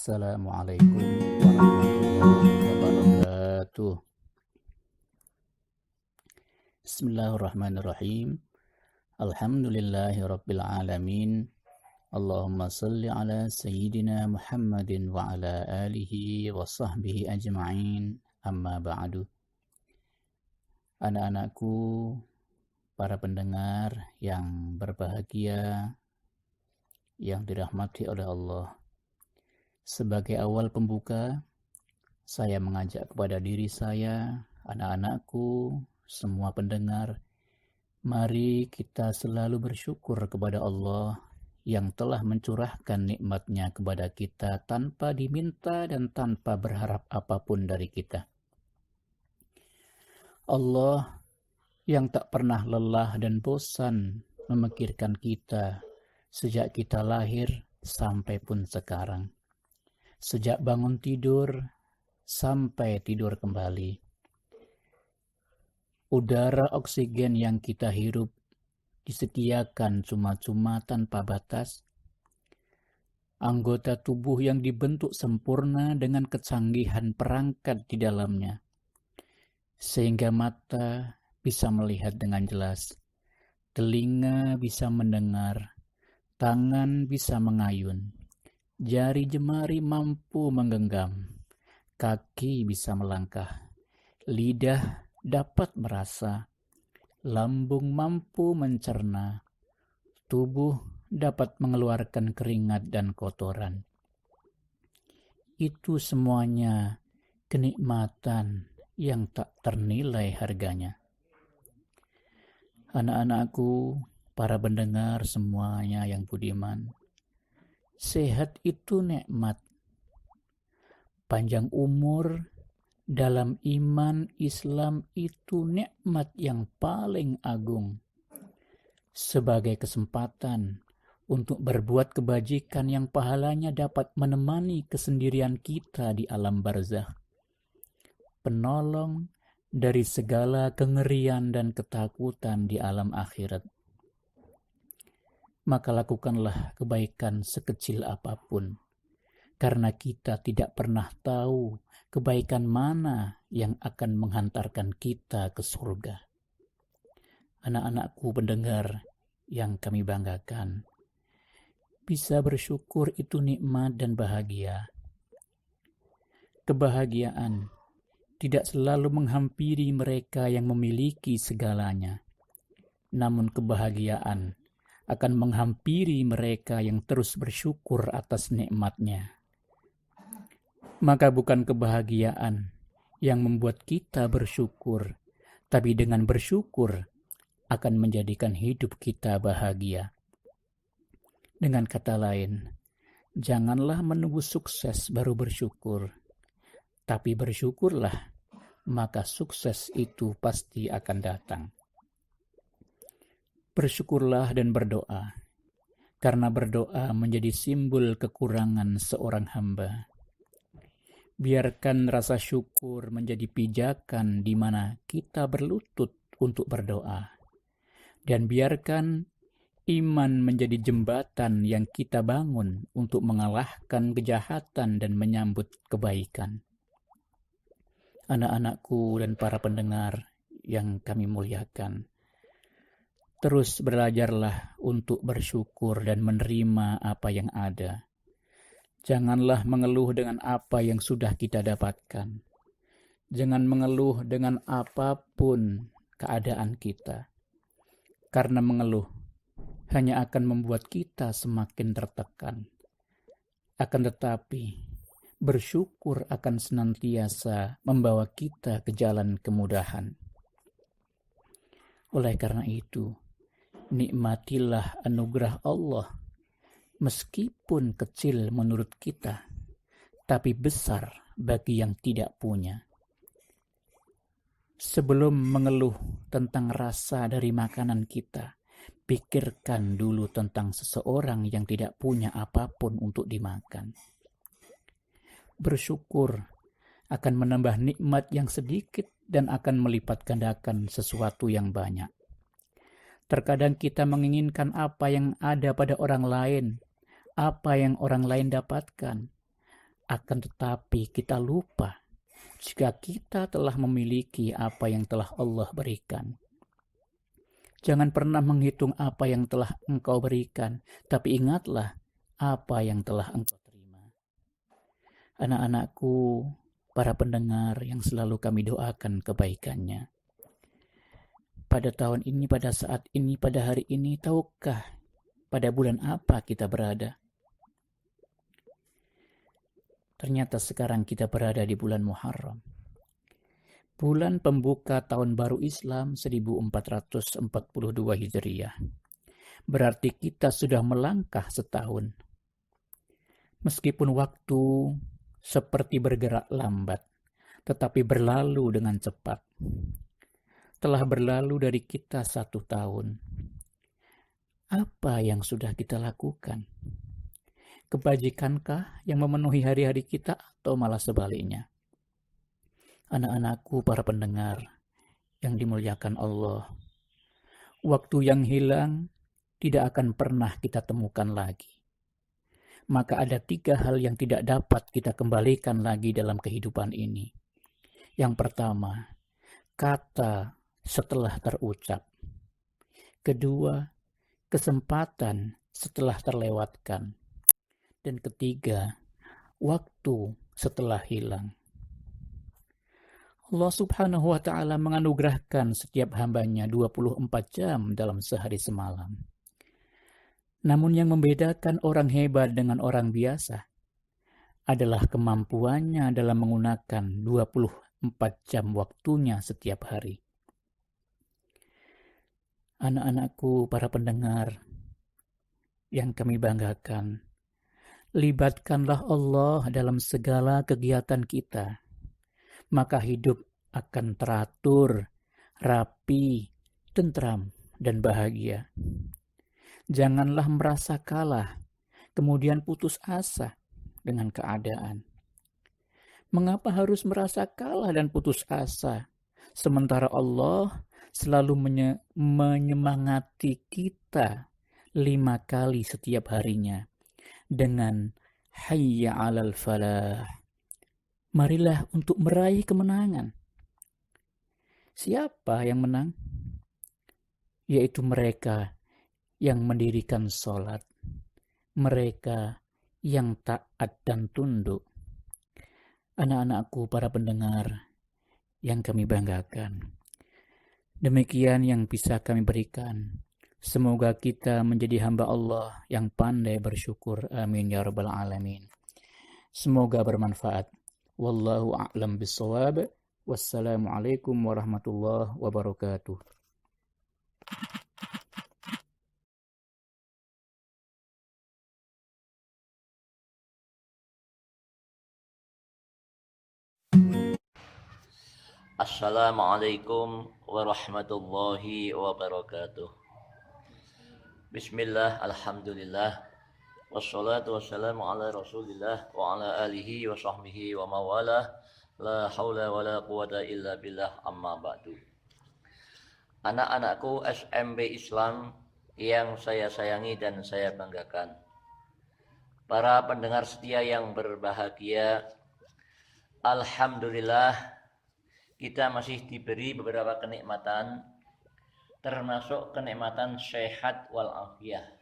Assalamualaikum warahmatullahi wabarakatuh. Bismillahirrahmanirrahim. Alhamdulillahi rabbil alamin. Allahumma salli ala sayyidina Muhammadin wa ala alihi wa sahbihi ajma'in. Amma ba'du. Anak-anakku, para pendengar yang berbahagia, yang dirahmati oleh Allah. Sebagai awal pembuka, saya mengajak kepada diri saya, anak-anakku, semua pendengar, mari kita selalu bersyukur kepada Allah yang telah mencurahkan nikmat-Nya kepada kita tanpa diminta dan tanpa berharap apapun dari kita. Allah yang tak pernah lelah dan bosan memikirkan kita sejak kita lahir sampai pun sekarang. Sejak bangun tidur sampai tidur kembali. Udara oksigen yang kita hirup disediakan cuma-cuma tanpa batas. Anggota tubuh yang dibentuk sempurna dengan kecanggihan perangkat di dalamnya. Sehingga mata bisa melihat dengan jelas. Telinga bisa mendengar. Tangan bisa mengayun. Jari jemari mampu menggenggam, kaki bisa melangkah, lidah dapat merasa, lambung mampu mencerna, tubuh dapat mengeluarkan keringat dan kotoran. Itu semuanya kenikmatan yang tak ternilai harganya. Anak-anakku, para pendengar semuanya yang budiman, sehat itu nikmat. Panjang umur dalam iman Islam itu nikmat yang paling agung. Sebagai kesempatan untuk berbuat kebajikan yang pahalanya dapat menemani kesendirian kita di alam barzakh. Penolong dari segala kengerian dan ketakutan di alam akhirat. Maka lakukanlah kebaikan sekecil apapun, karena kita tidak pernah tahu kebaikan mana yang akan menghantarkan kita ke surga. Anak-anakku pendengar yang kami banggakan, bisa bersyukur itu nikmat dan bahagia. Kebahagiaan tidak selalu menghampiri mereka yang memiliki segalanya, namun kebahagiaan akan menghampiri mereka yang terus bersyukur atas nikmat-Nya. Maka bukan kebahagiaan yang membuat kita bersyukur, tapi dengan bersyukur akan menjadikan hidup kita bahagia. Dengan kata lain, janganlah menunggu sukses baru bersyukur, tapi bersyukurlah, maka sukses itu pasti akan datang. Bersyukurlah dan berdoa, karena berdoa menjadi simbol kekurangan seorang hamba. Biarkan rasa syukur menjadi pijakan di mana kita berlutut untuk berdoa. Dan biarkan iman menjadi jembatan yang kita bangun untuk mengalahkan kejahatan dan menyambut kebaikan. Anak-anakku dan para pendengar yang kami muliakan, terus belajarlah untuk bersyukur dan menerima apa yang ada. Janganlah mengeluh dengan apa yang sudah kita dapatkan. Jangan mengeluh dengan apapun keadaan kita. Karena mengeluh hanya akan membuat kita semakin tertekan. Akan tetapi, bersyukur akan senantiasa membawa kita ke jalan kemudahan. Oleh karena itu, nikmatilah anugerah Allah, meskipun kecil menurut kita, tapi besar bagi yang tidak punya. Sebelum mengeluh tentang rasa dari makanan kita, pikirkan dulu tentang seseorang yang tidak punya apapun untuk dimakan. Bersyukur akan menambah nikmat yang sedikit dan akan melipat gandakan sesuatu yang banyak. Terkadang kita menginginkan apa yang ada pada orang lain, apa yang orang lain dapatkan. Akan tetapi kita lupa jika kita telah memiliki apa yang telah Allah berikan. Jangan pernah menghitung apa yang telah engkau berikan, tapi ingatlah apa yang telah engkau terima. Anak-anakku, para pendengar yang selalu kami doakan kebaikannya. Pada tahun ini, pada saat ini, pada hari ini, tahukah pada bulan apa kita berada? Ternyata sekarang kita berada di bulan Muharram. Bulan pembuka tahun baru Islam 1442 Hijriah. Berarti kita sudah melangkah setahun. Meskipun waktu seperti bergerak lambat, tetapi berlalu dengan cepat. Telah berlalu dari kita 1 tahun. Apa yang sudah kita lakukan? Kebajikankah yang memenuhi hari-hari kita atau malah sebaliknya? Anak-anakku, para pendengar yang dimuliakan Allah, waktu yang hilang tidak akan pernah kita temukan lagi. Maka ada 3 hal yang tidak dapat kita kembalikan lagi dalam kehidupan ini. Yang pertama, kata setelah terucap. Kedua, kesempatan setelah terlewatkan. Dan ketiga, waktu setelah hilang. Allah Subhanahu wa Ta'ala menganugerahkan setiap hambanya 24 jam dalam sehari semalam. Namun yang membedakan orang hebat dengan orang biasa adalah kemampuannya dalam menggunakan 24 jam waktunya setiap hari. Anak-anakku, para pendengar yang kami banggakan, libatkanlah Allah dalam segala kegiatan kita. Maka hidup akan teratur, rapi, tentram, dan bahagia. Janganlah merasa kalah, kemudian putus asa dengan keadaan. Mengapa harus merasa kalah dan putus asa? Sementara Allah selalu menyemangati kita 5 kali setiap harinya dengan hayya 'alal falah. Marilah untuk meraih kemenangan. Siapa yang menang? Yaitu mereka yang mendirikan sholat. Mereka yang taat dan tunduk. Anak-anakku, para pendengar yang kami banggakan. Demikian yang bisa kami berikan. Semoga kita menjadi hamba Allah yang pandai bersyukur. Amin ya rabbal alamin. Semoga bermanfaat. Wallahu a'lam bissawab. Wassalamualaikum warahmatullahi wabarakatuh. Assalamualaikum warahmatullahi wabarakatuh. Bismillah, alhamdulillah, wassalatu wassalamu ala rasulillah wa ala alihi wa sahbihi wa mawalah. La hawla wa la quwata illa billah, amma ba'du. Anak-anakku SMB Islam yang saya sayangi dan saya banggakan, para pendengar setia yang berbahagia, alhamdulillah kita masih diberi beberapa kenikmatan, termasuk kenikmatan sehat walafiat.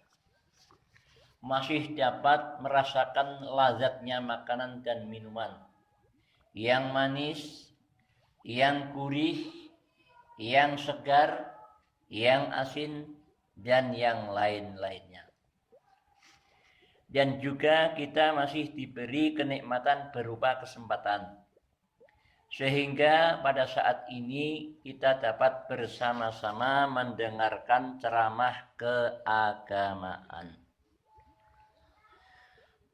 Masih dapat merasakan lazatnya makanan dan minuman yang manis, yang gurih, yang segar, yang asin, dan yang lain-lainnya. Dan juga kita masih diberi kenikmatan berupa kesempatan, sehingga pada saat ini kita dapat bersama-sama mendengarkan ceramah keagamaan.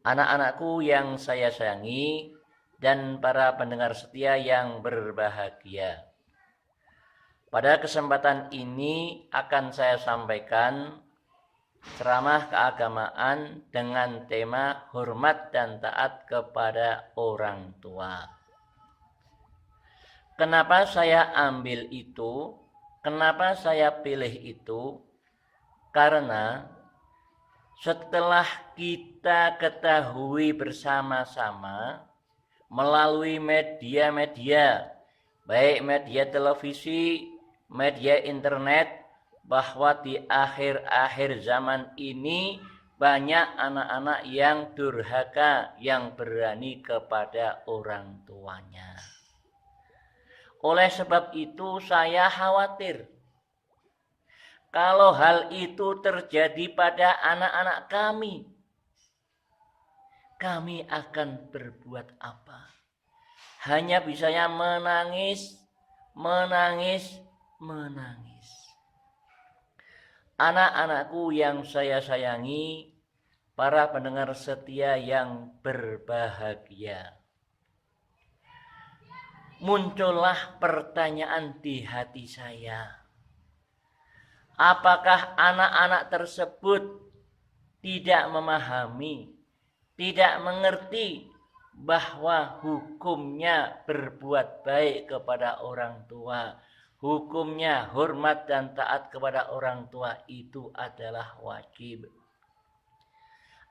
Anak-anakku yang saya sayangi dan para pendengar setia yang berbahagia, pada kesempatan ini akan saya sampaikan ceramah keagamaan dengan tema hormat dan taat kepada orang tua. Kenapa saya ambil itu? Kenapa saya pilih itu? Karena setelah kita ketahui bersama-sama melalui media-media, baik media televisi, media internet, bahwa di akhir-akhir zaman ini banyak anak-anak yang durhaka, yang berani kepada orang tuanya. Oleh sebab itu saya khawatir kalau hal itu terjadi pada anak-anak kami akan berbuat apa? Hanya bisanya menangis. Anak-anakku yang saya sayangi, para pendengar setia yang berbahagia, muncullah pertanyaan di hati saya. Apakah anak-anak tersebut tidak memahami, tidak mengerti bahwa hukumnya berbuat baik kepada orang tua, hukumnya hormat dan taat kepada orang tua itu adalah wajib.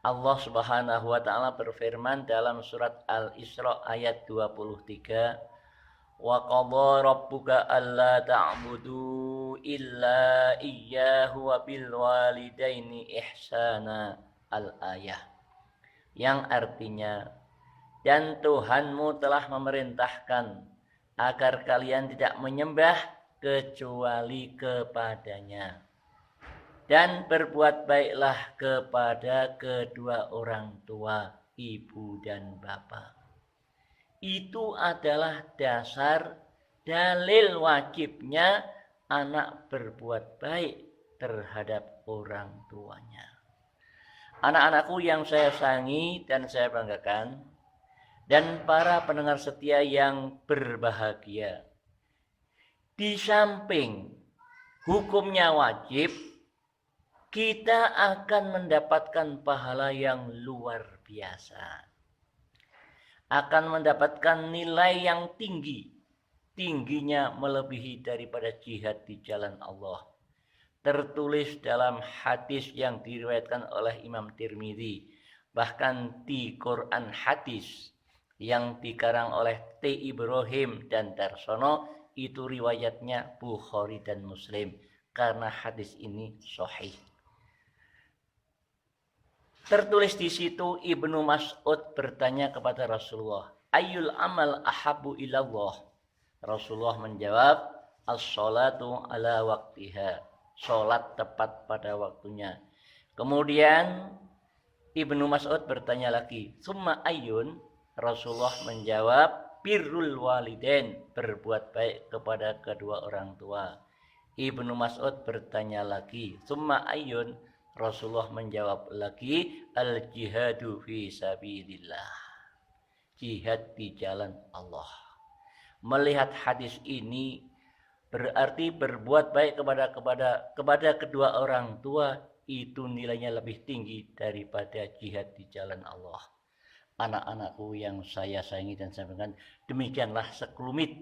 Allah Subhanahu wa taala berfirman dalam surat Al-Isra ayat 23, wa qadha rabbuka alla ta'budu illa iyyahu wa bil walidaini ihsana al-ayah, yang artinya, dan Tuhanmu telah memerintahkan agar kalian tidak menyembah kecuali kepadanya, dan berbuat baiklah kepada kedua orang tua, ibu dan bapak. Itu adalah dasar dalil wajibnya anak berbuat baik terhadap orang tuanya. Anak-anakku yang saya sayangi dan saya banggakan, dan para pendengar setia yang berbahagia, di samping hukumnya wajib, kita akan mendapatkan pahala yang luar biasa. Akan mendapatkan nilai yang tinggi, tingginya melebihi daripada jihad di jalan Allah. Tertulis dalam hadis yang diriwayatkan oleh Imam Tirmidzi, bahkan di Quran hadis yang dikarang oleh T. Ibrahim dan Darsono, itu riwayatnya Bukhari dan Muslim, karena hadis ini sahih. Tertulis di situ, Ibnu Mas'ud bertanya kepada Rasulullah, ayyul amal ahabbu ilallah? Rasulullah menjawab, as-salatu ala waktiha, salat tepat pada waktunya. Kemudian Ibnu Mas'ud bertanya lagi, summa ayyun? Rasulullah menjawab, birrul walidain, berbuat baik kepada kedua orang tua. Ibnu Mas'ud bertanya lagi, summa ayyun? Rasulullah menjawab lagi, al-jihadu fi sabilillah, jihad di jalan Allah. Melihat hadis ini berarti berbuat baik kepada kedua orang tua itu nilainya lebih tinggi daripada jihad di jalan Allah. Anak-anakku yang saya sayangi dan sampaikan, demikianlah sekelumit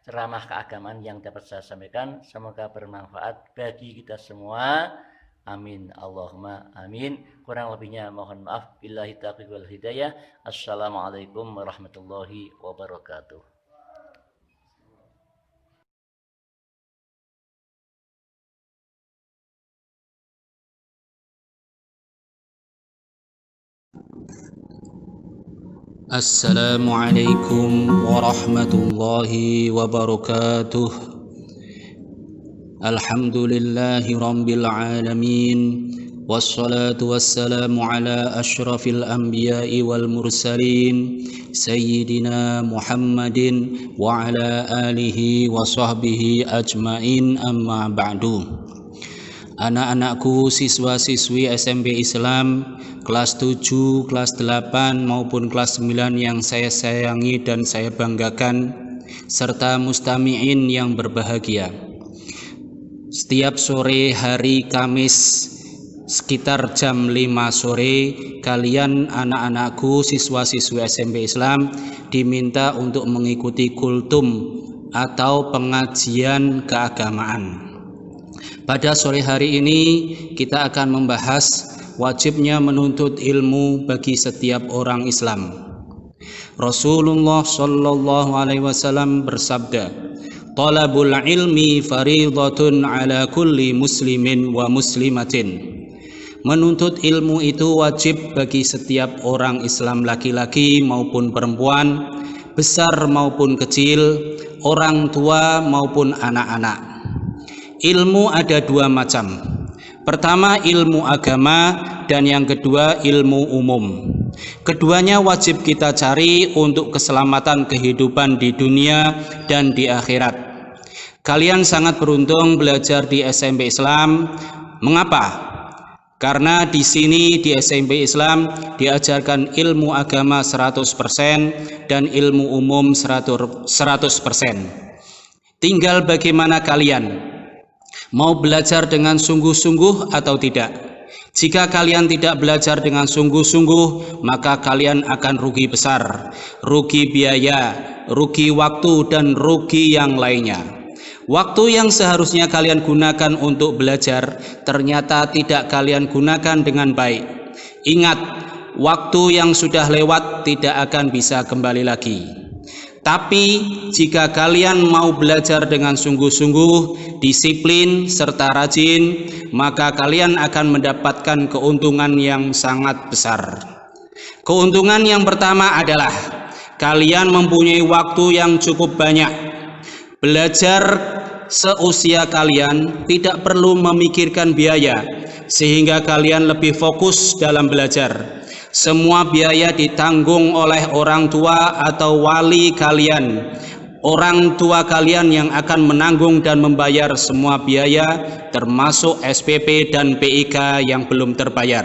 ceramah keagamaan yang dapat saya sampaikan. Semoga bermanfaat bagi kita semua. Amin, Allahumma amin. Kurang lebihnya mohon maaf. Billahi taufiq wal hidayah. Assalamualaikum warahmatullahi wabarakatuh. Assalamualaikum warahmatullahi wabarakatuh. Alhamdulillahi rabbil alamin, wassalatu wassalamu ala asyrafil anbiya'i wal mursalin, sayyidina Muhammadin wa ala alihi wa sahbihi ajmain, amma ba'du. Anak-anakku siswa-siswi SMP Islam kelas 7, kelas 8 maupun kelas 9 yang saya sayangi dan saya banggakan, serta mustami'in yang berbahagia. Setiap sore hari Kamis sekitar jam 5 sore, kalian anak-anakku siswa-siswi SMP Islam diminta untuk mengikuti kultum atau pengajian keagamaan. Pada sore hari ini kita akan membahas wajibnya menuntut ilmu bagi setiap orang Islam. Rasulullah Shallallahu Alaihi Wasallam bersabda, "Talabul ilmi faridatun ala kulli muslimin wa muslimatin." Menuntut ilmu itu wajib bagi setiap orang Islam, laki-laki maupun perempuan, besar maupun kecil, orang tua maupun anak-anak. Ilmu ada dua macam. Pertama ilmu agama dan yang kedua ilmu umum. Keduanya wajib kita cari untuk keselamatan kehidupan di dunia dan di akhirat. Kalian sangat beruntung belajar di SMP Islam. Mengapa? Karena di sini di SMP Islam diajarkan ilmu agama 100% dan ilmu umum 100%. Tinggal bagaimana kalian mau belajar dengan sungguh-sungguh atau tidak. Jika kalian tidak belajar dengan sungguh-sungguh, maka kalian akan rugi besar, rugi biaya, rugi waktu, dan rugi yang lainnya. Waktu yang seharusnya kalian gunakan untuk belajar, ternyata tidak kalian gunakan dengan baik. Ingat, waktu yang sudah lewat tidak akan bisa kembali lagi. Tapi jika kalian mau belajar dengan sungguh-sungguh, disiplin, serta rajin, maka kalian akan mendapatkan keuntungan yang sangat besar. Keuntungan yang pertama adalah kalian mempunyai waktu yang cukup banyak. Belajar seusia kalian tidak perlu memikirkan biaya, sehingga kalian lebih fokus dalam belajar. Semua biaya ditanggung oleh orang tua atau wali kalian. Orang tua kalian yang akan menanggung dan membayar semua biaya, termasuk SPP dan PIK yang belum terbayar.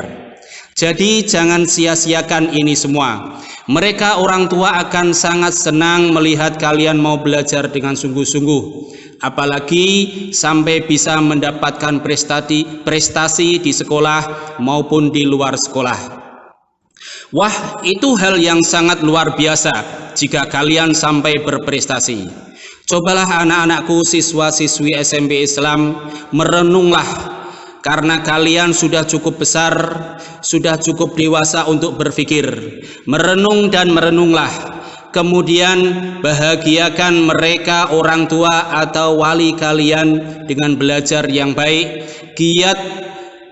Jadi jangan sia-siakan ini semua. Mereka orang tua akan sangat senang melihat kalian mau belajar dengan sungguh-sungguh, apalagi sampai bisa mendapatkan prestasi di sekolah maupun di luar sekolah. Wah, itu hal yang sangat luar biasa jika kalian sampai berprestasi. Cobalah anak-anakku, siswa-siswi SMP Islam, merenunglah, karena kalian sudah cukup besar, sudah cukup dewasa untuk berpikir. Merenung dan merenunglah. Kemudian bahagiakan mereka orang tua atau wali kalian dengan belajar yang baik, giat,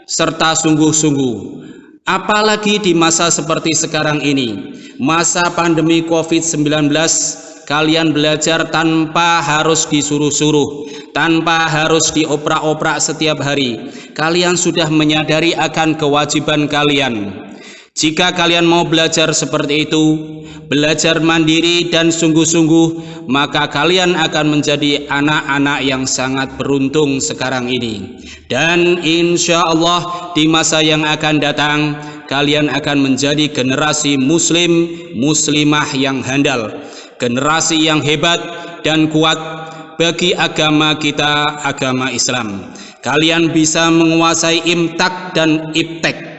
serta sungguh-sungguh. Apalagi di masa seperti sekarang ini, masa pandemi COVID-19, kalian belajar tanpa harus disuruh-suruh, tanpa harus dioprak-oprak setiap hari. Kalian sudah menyadari akan kewajiban kalian. Jika kalian mau belajar seperti itu, belajar mandiri dan sungguh-sungguh, maka kalian akan menjadi anak-anak yang sangat beruntung sekarang ini. Dan insya Allah di masa yang akan datang, kalian akan menjadi generasi muslim, muslimah yang handal, generasi yang hebat dan kuat bagi agama kita, agama Islam. Kalian bisa menguasai imtak dan iptek.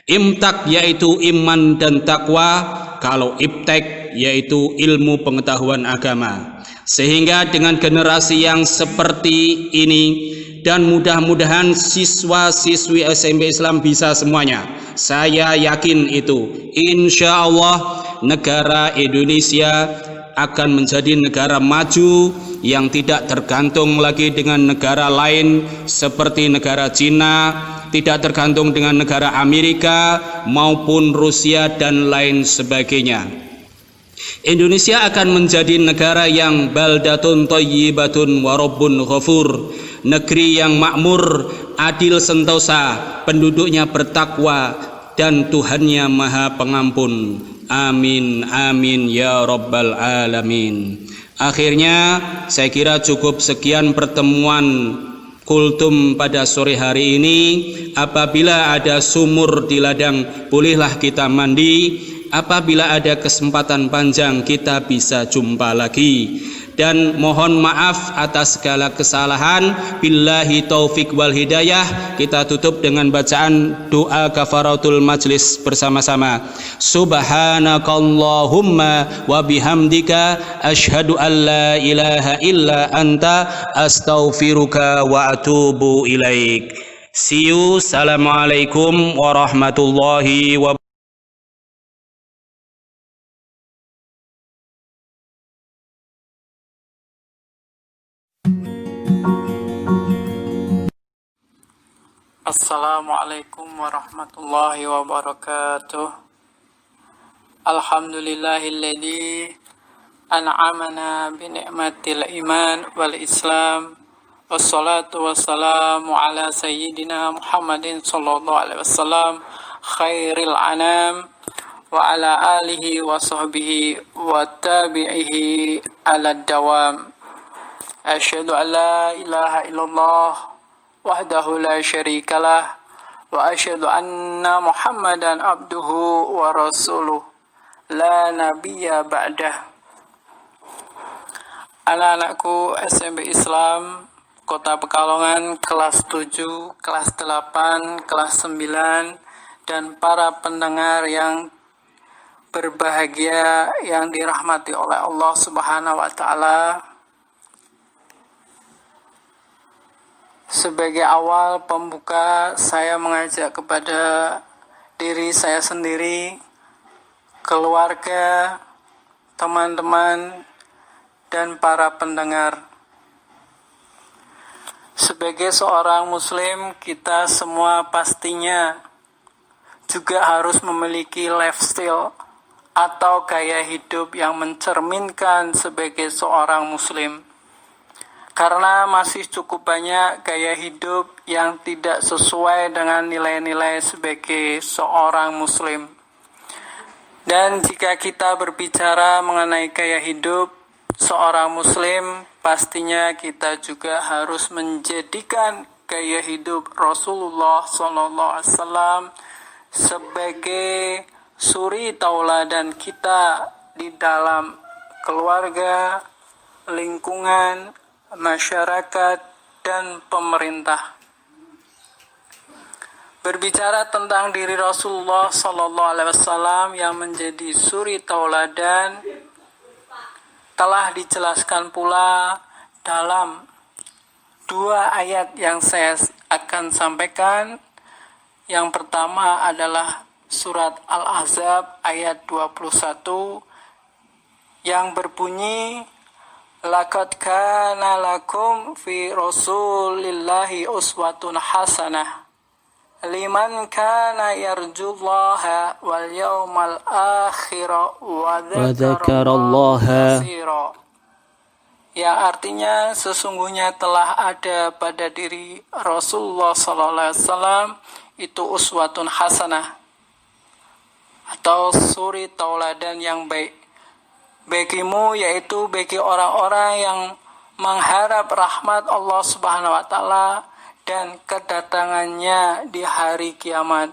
Imtak yaitu iman dan takwa, kalau iptek yaitu ilmu pengetahuan agama. Sehingga dengan generasi yang seperti ini, dan mudah-mudahan siswa-siswi SMP Islam bisa semuanya. Saya yakin itu. Insya Allah negara Indonesia akan menjadi negara maju yang tidak tergantung lagi dengan negara lain seperti negara Cina, tidak tergantung dengan negara Amerika maupun Rusia dan lain sebagainya. Indonesia akan menjadi negara yang baldatun thayyibatun wa rabbun ghafur, negeri yang makmur, adil sentosa, penduduknya bertakwa dan Tuhannya Maha Pengampun. Amin amin ya rabbal alamin. Akhirnya saya kira cukup sekian pertemuan kultum pada sore hari ini. Apabila ada sumur di ladang, bolehlah kita mandi. Apabila ada kesempatan panjang, kita bisa jumpa lagi. Dan mohon maaf atas segala kesalahan. Billahi taufik wal hidayah. Kita tutup dengan bacaan doa kafaratul majlis bersama-sama. Subhanakallahumma wa bihamdika asyhadu an la ilaha illa anta astaghfiruka wa atubu ilaik. See you. Assalamualaikum warahmatullahi wabarakatuh. Assalamualaikum warahmatullahi wabarakatuh. Alhamdulillahilladzi an'amana bi ni'matil iman wal islam. Wassalatu wassalamu ala sayyidina Muhammadin sallallahu alaihi wasallam khairil anam wa ala alihi wa sahbihi wa tabi'ihi ala dawam. Asyhadu an la ilaha illallah wahdahu la syarikalah wa asyhadu anna Muhammadan abduhu wa rasuluh la nabiyya ba'dah. Anak-anakku SMP Islam Kota Pekalongan kelas 7, kelas 8, kelas 9 dan para pendengar yang berbahagia yang dirahmati oleh Allah Subhanahu wa taala. Sebagai awal pembuka, saya mengajak kepada diri saya sendiri, keluarga, teman-teman, dan para pendengar. Sebagai seorang muslim, kita semua pastinya juga harus memiliki lifestyle atau gaya hidup yang mencerminkan sebagai seorang muslim. Karena masih cukup banyak gaya hidup yang tidak sesuai dengan nilai-nilai sebagai seorang muslim. Dan jika kita berbicara mengenai gaya hidup seorang muslim, pastinya kita juga harus menjadikan gaya hidup Rasulullah SAW sebagai suri tauladan kita di dalam keluarga, lingkungan, masyarakat, dan pemerintah. Berbicara tentang diri Rasulullah SAW yang menjadi suri tauladan telah dijelaskan pula dalam 2 ayat yang saya akan sampaikan. Yang pertama adalah surat Al-Ahzab ayat 21 yang berbunyi, Laqad kana lakum fi Rasulillahi uswatun hasanah liman kana yarjullaha wal yawmal akhir wa dzakarallaha katsira. Yang artinya sesungguhnya telah ada pada diri Rasulullah sallallahu alaihi wasallam itu uswatun hasanah atau suri tauladan yang baik bagimu, yaitu bagi orang-orang yang mengharap rahmat Allah Subhanahu wa taala dan kedatangannya di hari kiamat,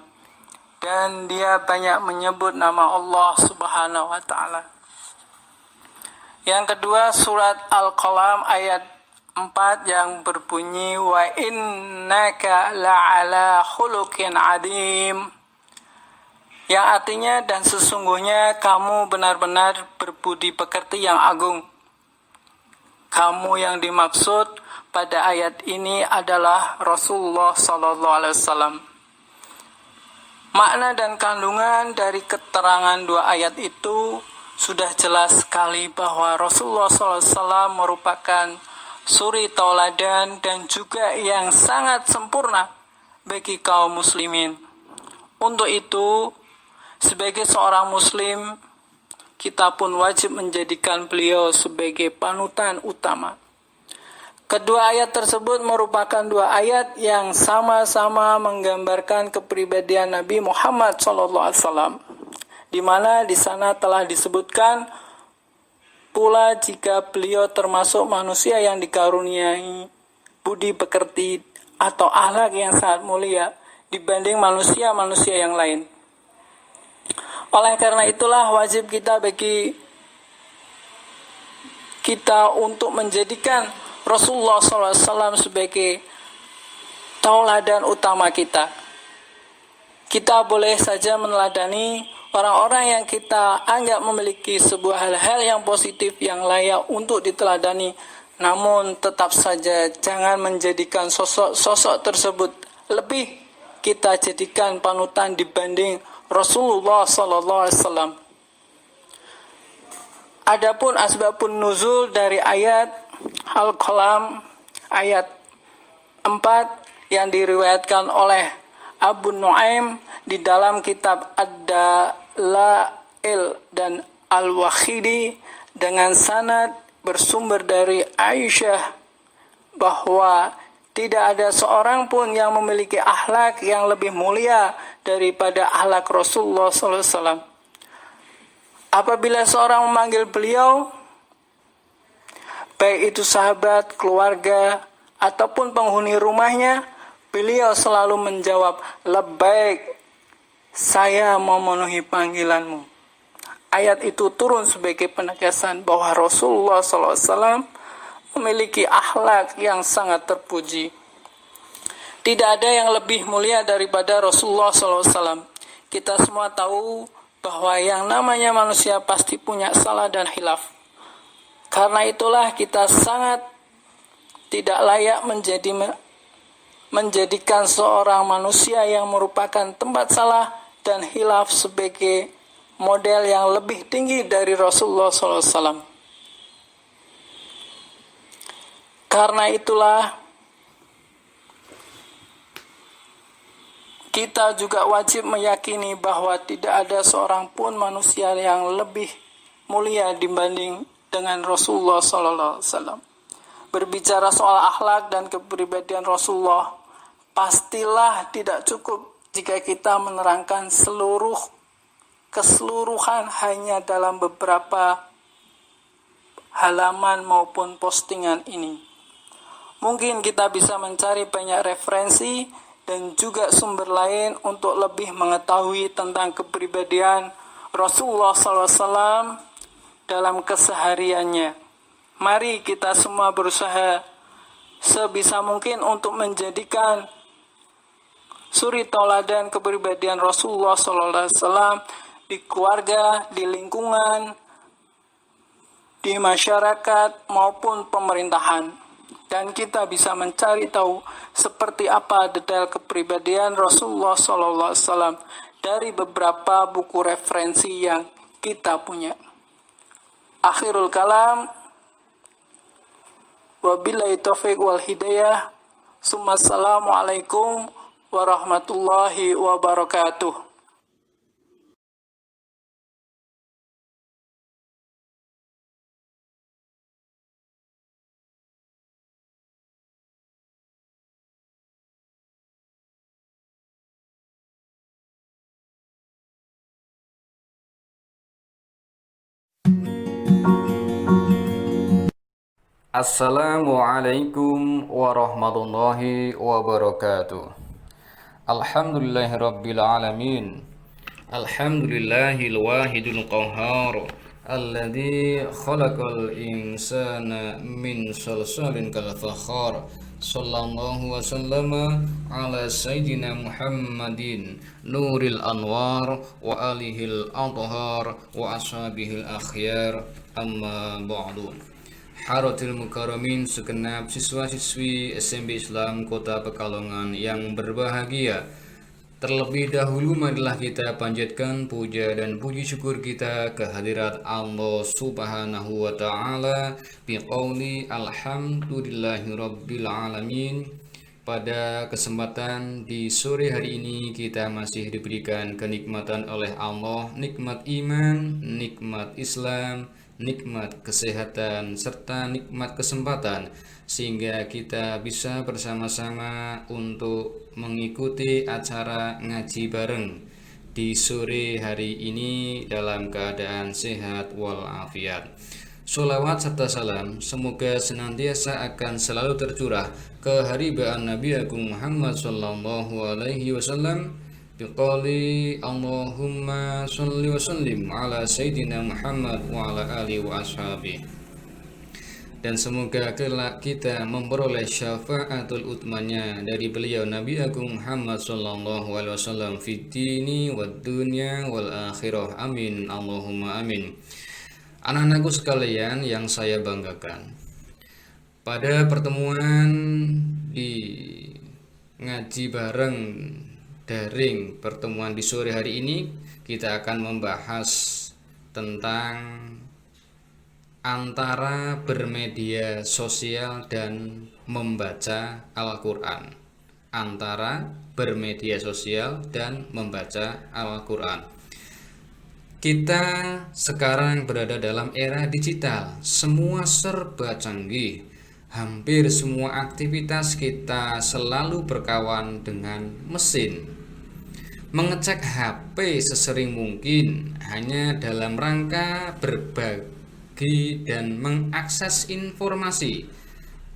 dan dia banyak menyebut nama Allah Subhanahu wa taala. Yang kedua, surat Al-Qalam ayat 4 yang berbunyi, wa innaka la'ala khuluqin adim, yang artinya dan sesungguhnya kamu benar-benar berbudi pekerti yang agung. Kamu yang dimaksud pada ayat ini adalah Rasulullah SAW. Makna dan kandungan dari keterangan 2 ayat itu sudah jelas sekali bahwa Rasulullah SAW merupakan suri tauladan dan juga yang sangat sempurna bagi kaum muslimin. Untuk itu, sebagai seorang muslim, kita pun wajib menjadikan beliau sebagai panutan utama. Kedua ayat tersebut merupakan 2 ayat yang sama-sama menggambarkan kepribadian Nabi Muhammad SAW, di mana di sana telah disebutkan pula jika beliau termasuk manusia yang dikaruniai budi pekerti atau akhlak yang sangat mulia dibanding manusia-manusia yang lain. Oleh karena itulah wajib kita bagi kita untuk menjadikan Rasulullah SAW sebagai tauladan utama kita. Kita boleh saja meneladani orang-orang yang kita anggap memiliki sebuah hal-hal yang positif yang layak untuk diteladani. Namun tetap saja jangan menjadikan sosok-sosok tersebut lebih kita jadikan panutan dibanding Rasulullah SAW. Adapun asbabun nuzul dari ayat Al-Qalam ayat 4 yang diriwayatkan oleh Abu Nuaim di dalam kitab Ad-Dalail dan Al-Wakhidi dengan sanad bersumber dari Aisyah bahwa tidak ada seorang pun yang memiliki akhlak yang lebih mulia daripada akhlak Rasulullah SAW. Apabila seorang memanggil beliau, baik itu sahabat, keluarga, ataupun penghuni rumahnya, beliau selalu menjawab, "Labbaik, saya memenuhi panggilanmu." Ayat itu turun sebagai penegasan bahwa Rasulullah SAW memiliki akhlak yang sangat terpuji. Tidak ada yang lebih mulia daripada Rasulullah SAW. Kita semua tahu bahwa yang namanya manusia pasti punya salah dan khilaf. Karena itulah kita sangat tidak layak menjadikan seorang manusia yang merupakan tempat salah dan khilaf sebagai model yang lebih tinggi dari Rasulullah SAW. Karena itulah kita juga wajib meyakini bahwa tidak ada seorang pun manusia yang lebih mulia dibanding dengan Rasulullah SAW. Berbicara soal akhlak dan kepribadian Rasulullah, pastilah tidak cukup jika kita menerangkan keseluruhan hanya dalam beberapa halaman maupun postingan ini. Mungkin kita bisa mencari banyak referensi dan juga sumber lain untuk lebih mengetahui tentang kepribadian Rasulullah SAW dalam kesehariannya. Mari kita semua berusaha sebisa mungkin untuk menjadikan suri tauladan kepribadian Rasulullah SAW di keluarga, di lingkungan, di masyarakat maupun pemerintahan. Dan kita bisa mencari tahu seperti apa detail kepribadian Rasulullah SAW dari beberapa buku referensi yang kita punya. Akhirul kalam, wabillahi taufiq wal hidayah. Assalamualaikum warahmatullahi wabarakatuh. Assalamualaikum warahmatullahi wabarakatuh. Alhamdulillahirabbil alamin. Alhamdulillahil wahidul qahhar alladzi khalaqal insana min salsalin kal fakhar. Sallallahu wasallama ala sayyidina Muhammadin nuril anwar wa alihil athhar wa ashabihil akhyar, amma ba'du. Haratil Mukarramin, segenap siswa-siswi SMP Islam Kota Pekalongan yang berbahagia. Terlebih dahulu marilah kita panjatkan puja dan puji syukur kita kehadirat Allah Subhanahu wa taala biqauli alhamdulillahirabbil alamin. Pada kesempatan di sore hari ini kita masih diberikan kenikmatan oleh Allah, nikmat iman, nikmat Islam, nikmat kesehatan, serta nikmat kesempatan, sehingga kita bisa bersama-sama untuk mengikuti acara ngaji bareng di sore hari ini dalam keadaan sehat walafiat. Sholawat serta salam semoga senantiasa akan selalu tercurah ke haribaan Nabi Agung Muhammad sallallahu alaihi wasallam biqali Allahumma sholli wa sallim ala sayyidina Muhammad wa ala alihi wa ashabihi. Dan semoga kelak kita memperoleh syafaatul utmanya dari beliau Nabi Agung Muhammad sallallahu alaihi wasallam fid dini wad dunya wal akhirah. Amin Allahumma amin. Anak-anakku sekalian yang saya banggakan, pada pertemuan di ngaji bareng daring pertemuan di sore hari ini, kita akan membahas tentang antara bermedia sosial dan membaca Al-Quran. Antara bermedia sosial dan membaca Al-Quran. Kita sekarang berada dalam era digital, semua serba canggih. Hampir semua aktivitas kita selalu berkawan dengan mesin. Mengecek HP sesering mungkin hanya dalam rangka berbagi dan mengakses informasi,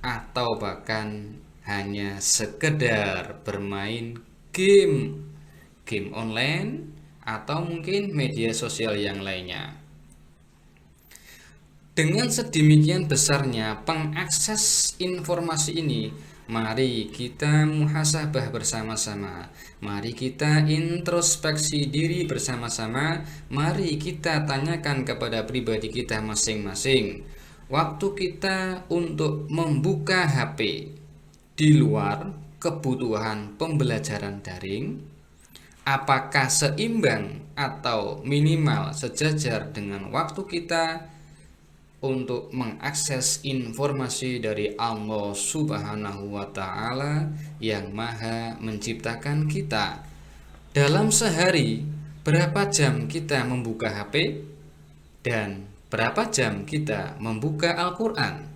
atau bahkan hanya sekedar bermain game online atau mungkin media sosial yang lainnya. Dengan sedemikian besarnya pengakses informasi ini, mari kita muhasabah bersama-sama. Mari kita introspeksi diri bersama-sama. Mari kita tanyakan kepada pribadi kita masing-masing. Waktu kita untuk membuka HP di luar kebutuhan pembelajaran daring, apakah seimbang atau minimal sejajar dengan waktu kita untuk mengakses informasi dari Allah Subhanahu wa Ta'ala yang Maha Menciptakan kita? Dalam sehari, berapa jam kita membuka HP dan berapa jam kita membuka Al-Quran?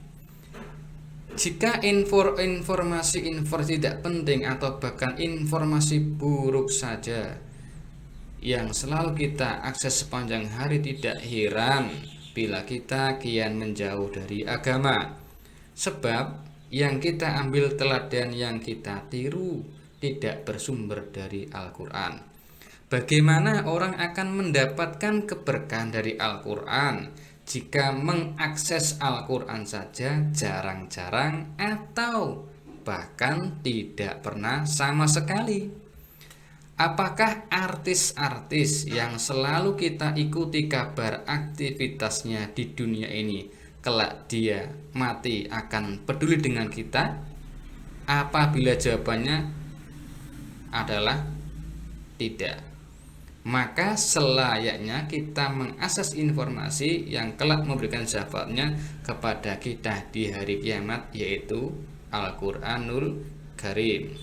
Jika informasi tidak penting atau bahkan informasi buruk saja yang selalu kita akses sepanjang hari, tidak heran bila kita kian menjauh dari agama. Sebab yang kita ambil teladan, yang kita tiru tidak bersumber dari Al-Quran. Bagaimana orang akan mendapatkan keberkahan dari Al-Quran jika mengakses Al-Quran saja jarang-jarang atau bahkan tidak pernah sama sekali? Apakah artis-artis yang selalu kita ikuti kabar aktivitasnya di dunia ini, kelak dia mati akan peduli dengan kita? Apabila jawabannya adalah tidak, maka selayaknya kita mengakses informasi yang kelak memberikan syafaatnya kepada kita di hari kiamat, yaitu Al-Quranul Karim.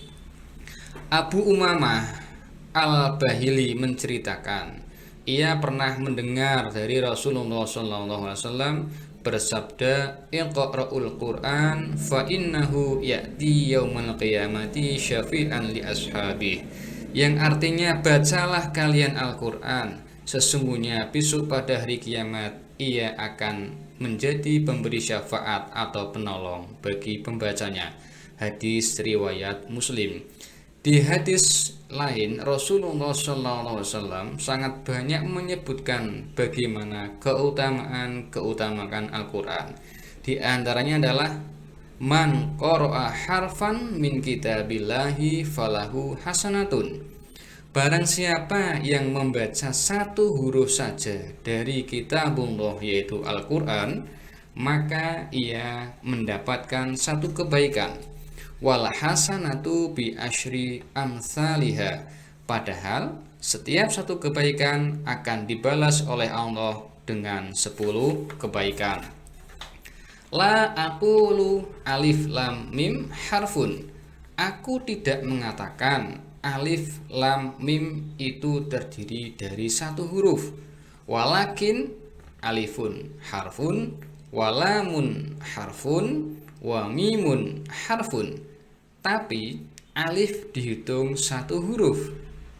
Abu Umamah Al-Bahili menceritakan, ia pernah mendengar dari Rasulullah SAW bersabda, "Iqra'ul Qur'an fa innahu ya'ti yaumal qiyamati syafi'an li ashabi." Yang artinya, bacalah kalian Al-Quran, sesungguhnya besok pada hari kiamat ia akan menjadi pemberi syafaat atau penolong bagi pembacanya. Hadis riwayat Muslim. Di hadis lain, Rasulullah SAW sangat banyak menyebutkan bagaimana keutamaan Al-Quran. Di antaranya adalah man qara'a harfan min kitabillahi falahu hasanatun. Barang siapa yang membaca satu huruf saja dari kitabullah, yaitu Al-Quran, maka ia mendapatkan satu kebaikan. Wal hasanatu bi asyri amsalihha. Padahal setiap satu kebaikan akan dibalas oleh Allah dengan 10 kebaikan. La aqulu alif lam mim harfun. Aku tidak mengatakan alif lam mim itu terdiri dari satu huruf. Walakin alifun harfun, walamun harfun, wa mimun harfun. Tapi alif dihitung satu huruf,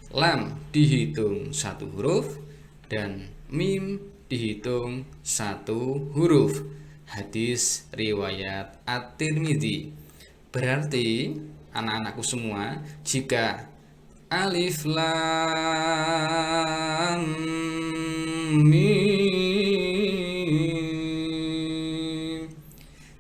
lam dihitung satu huruf, dan mim dihitung satu huruf. Hadis riwayat At-Tirmidzi. Berarti anak-anakku semua, jika alif lam mim,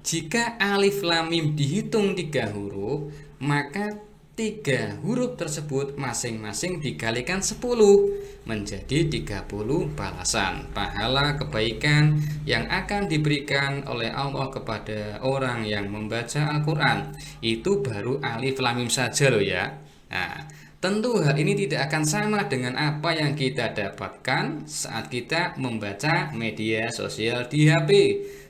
jika alif lam mim dihitung 3 huruf, maka 3 huruf tersebut masing-masing dikalikan 10 menjadi 30 balasan pahala kebaikan yang akan diberikan oleh Allah kepada orang yang membaca Al-Quran. Itu baru alif lam mim saja loh ya. Nah, tentu hal ini tidak akan sama dengan apa yang kita dapatkan saat kita membaca media sosial di HP.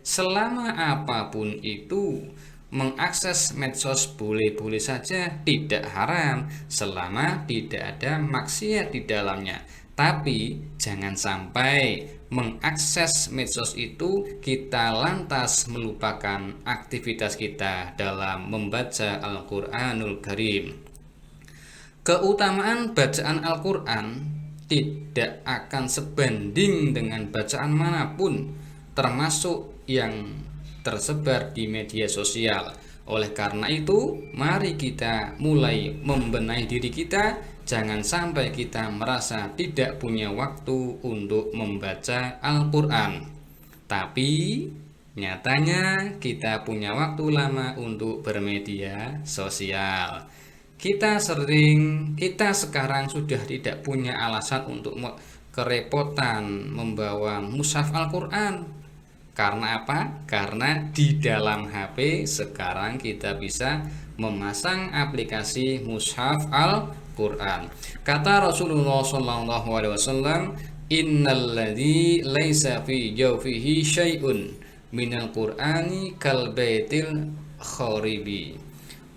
Selama apapun itu, mengakses medsos boleh-boleh saja, tidak haram selama tidak ada maksiat di dalamnya. Tapi jangan sampai mengakses medsos itu kita lantas melupakan aktivitas kita dalam membaca Al-Qur'anul Karim. Keutamaan bacaan Al-Quran tidak akan sebanding dengan bacaan manapun, termasuk yang tersebar di media sosial. Oleh karena itu, mari kita mulai membenahi diri kita. Jangan sampai kita merasa tidak punya waktu untuk membaca Al-Quran, tapi nyatanya kita punya waktu lama untuk bermedia sosial. Kita sekarang sudah tidak punya alasan untuk kerepotan membawa mushaf Al-Quran. Karena apa? Karena di dalam HP sekarang kita bisa memasang aplikasi mushaf Al-Quran. Kata Rasulullah SAW, innalladzi laisa fi jawfihi syai'un minal Qur'ani kal baitil kharibi.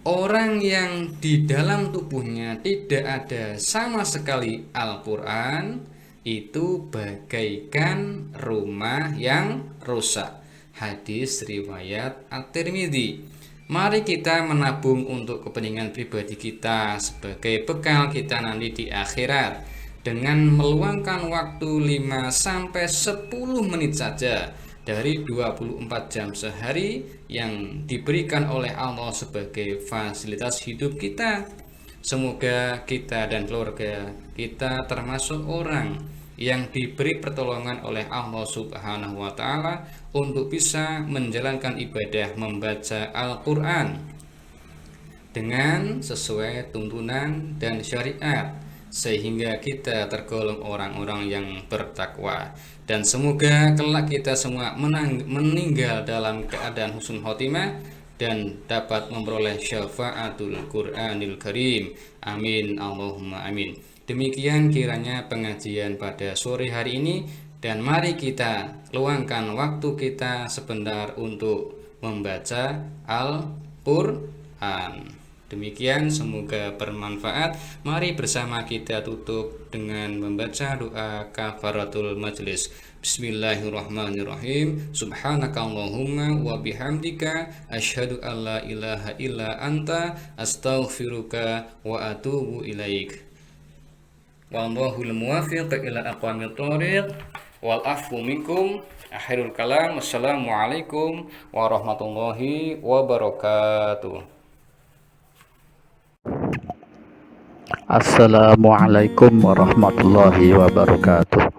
Orang yang di dalam tubuhnya tidak ada sama sekali Al-Quran, itu bagaikan rumah yang rusak. Hadis riwayat At-Tirmidzi. Mari kita menabung untuk kepentingan pribadi kita sebagai bekal kita nanti di akhirat dengan meluangkan waktu 5-10 menit saja dari 24 jam sehari yang diberikan oleh Allah sebagai fasilitas hidup kita. Semoga kita dan keluarga kita termasuk orang yang diberi pertolongan oleh Allah Subhanahu wa Ta'ala untuk bisa menjalankan ibadah membaca Al-Quran dengan sesuai tuntunan dan syariat, sehingga kita tergolong orang-orang yang bertakwa. Dan semoga kelak kita semua meninggal dalam keadaan husnul khotimah dan dapat memperoleh syafaatul Qur'anil Karim. Amin Allahumma amin. Demikian kiranya pengajian pada sore hari ini, dan mari kita luangkan waktu kita sebentar untuk membaca Al-Qur'an. Demikian, semoga bermanfaat. Mari bersama kita tutup dengan membaca doa kafaratul majlis. Bismillahirrahmanirrahim. Subhanakallahumma wa bihamdika asyhadu an la ilaha illa anta astaghfiruka wa atubu ilaik. Wallahul muwaffiq ila aqwamit thoriq wal afu minkum. Akhirul kalam. Wassalamualaikum warahmatullahi wabarakatuh. Assalamualaikum warahmatullahi wabarakatuh.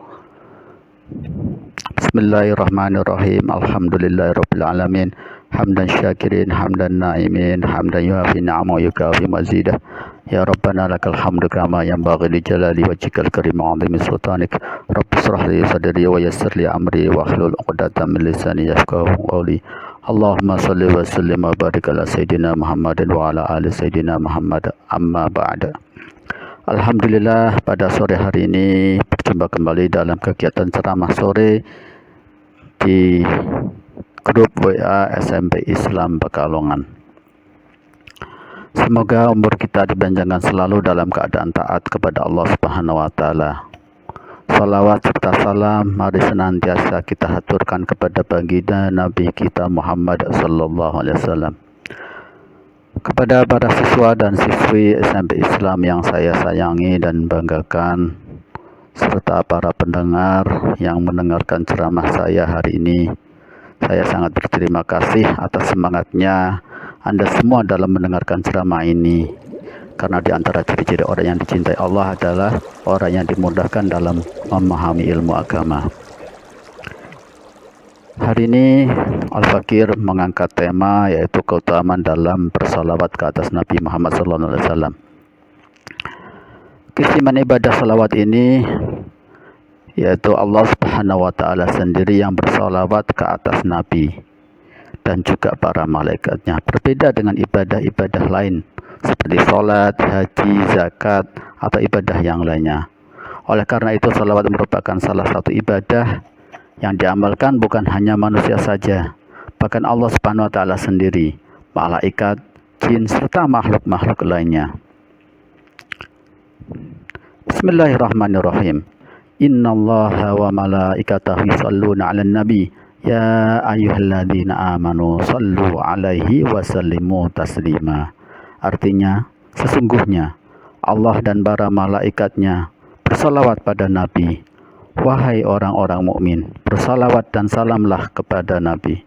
Bismillahirrahmanirrahim. Alhamdulillahirabbil alamin. Hamdan syakirin, hamdan naimin, hamdan yuafi ni'amahu yukafi mazidah. Ya Rabbana lakal hamdu kama yanbaghi li jalali wajhikal karim wa 'azimi sultanik. Rabbi shrah li sadri wa yassir li amri wa hlul 'uqdatam min lisani yafqahu qawli. Allahumma shalli wa sallim wa barik ala sayidina Muhammadin wa ala ali sayidina Muhammad. Amma ba'da. Alhamdulillah, pada sore hari ini berjumpa kembali dalam kegiatan ceramah sore di grup WA SMP Islam Pekalongan. Semoga umur kita dipanjangkan selalu dalam keadaan taat kepada Allah Subhanahu wa Ta'ala. Salawat serta salam mari senantiasa kita haturkan kepada baginda Nabi kita Muhammad sallallahu alaihi wasallam. Kepada para siswa dan siswi SMP Islam yang saya sayangi dan banggakan, serta para pendengar yang mendengarkan ceramah saya hari ini, saya sangat berterima kasih atas semangatnya Anda semua dalam mendengarkan ceramah ini. Karena di antara ciri-ciri orang yang dicintai Allah adalah orang yang dimudahkan dalam memahami ilmu agama. Hari ini Al-Fakir mengangkat tema yaitu keutamaan dalam bersalawat ke atas Nabi Muhammad SAW. Keistimewaan ibadah salawat ini yaitu Allah Subhanahu wa Ta'ala sendiri yang bersalawat ke atas Nabi dan juga para malaikatnya. Berbeda dengan ibadah-ibadah lain seperti sholat, haji, zakat, atau ibadah yang lainnya. Oleh karena itu, salawat merupakan salah satu ibadah yang diamalkan bukan hanya manusia saja, bahkan Allah Subhanahu wa Ta'ala sendiri, malaikat, jin, serta makhluk-makhluk lainnya. Bismillahirrahmanirrahim. Innallaha wa malaikatahu yusholluna 'alan nabi ya ayyuhalladzina amanu shallu 'alaihi wa sallimu taslima. Artinya, sesungguhnya Allah dan para malaikatnya bersalawat pada Nabi. Wahai orang-orang mukmin, bersalawat dan salamlah kepada Nabi.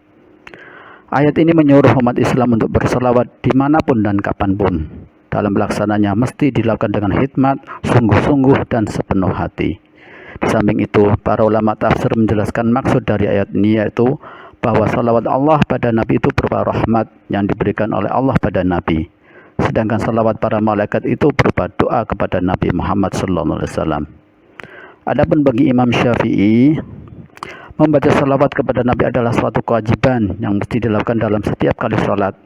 Ayat ini menyuruh umat Islam untuk bersalawat dimanapun dan kapanpun. Dalam pelaksananya mesti dilakukan dengan hikmat, sungguh-sungguh dan sepenuh hati. Di samping itu, para ulama tafsir menjelaskan maksud dari ayat ini yaitu bahwa salawat Allah pada Nabi itu berupa rahmat yang diberikan oleh Allah pada Nabi. Sedangkan salawat para malaikat itu berupa doa kepada Nabi Muhammad SAW. Adapun bagi Imam Syafi'i, membaca salawat kepada Nabi adalah suatu kewajiban yang mesti dilakukan dalam setiap kali sholat,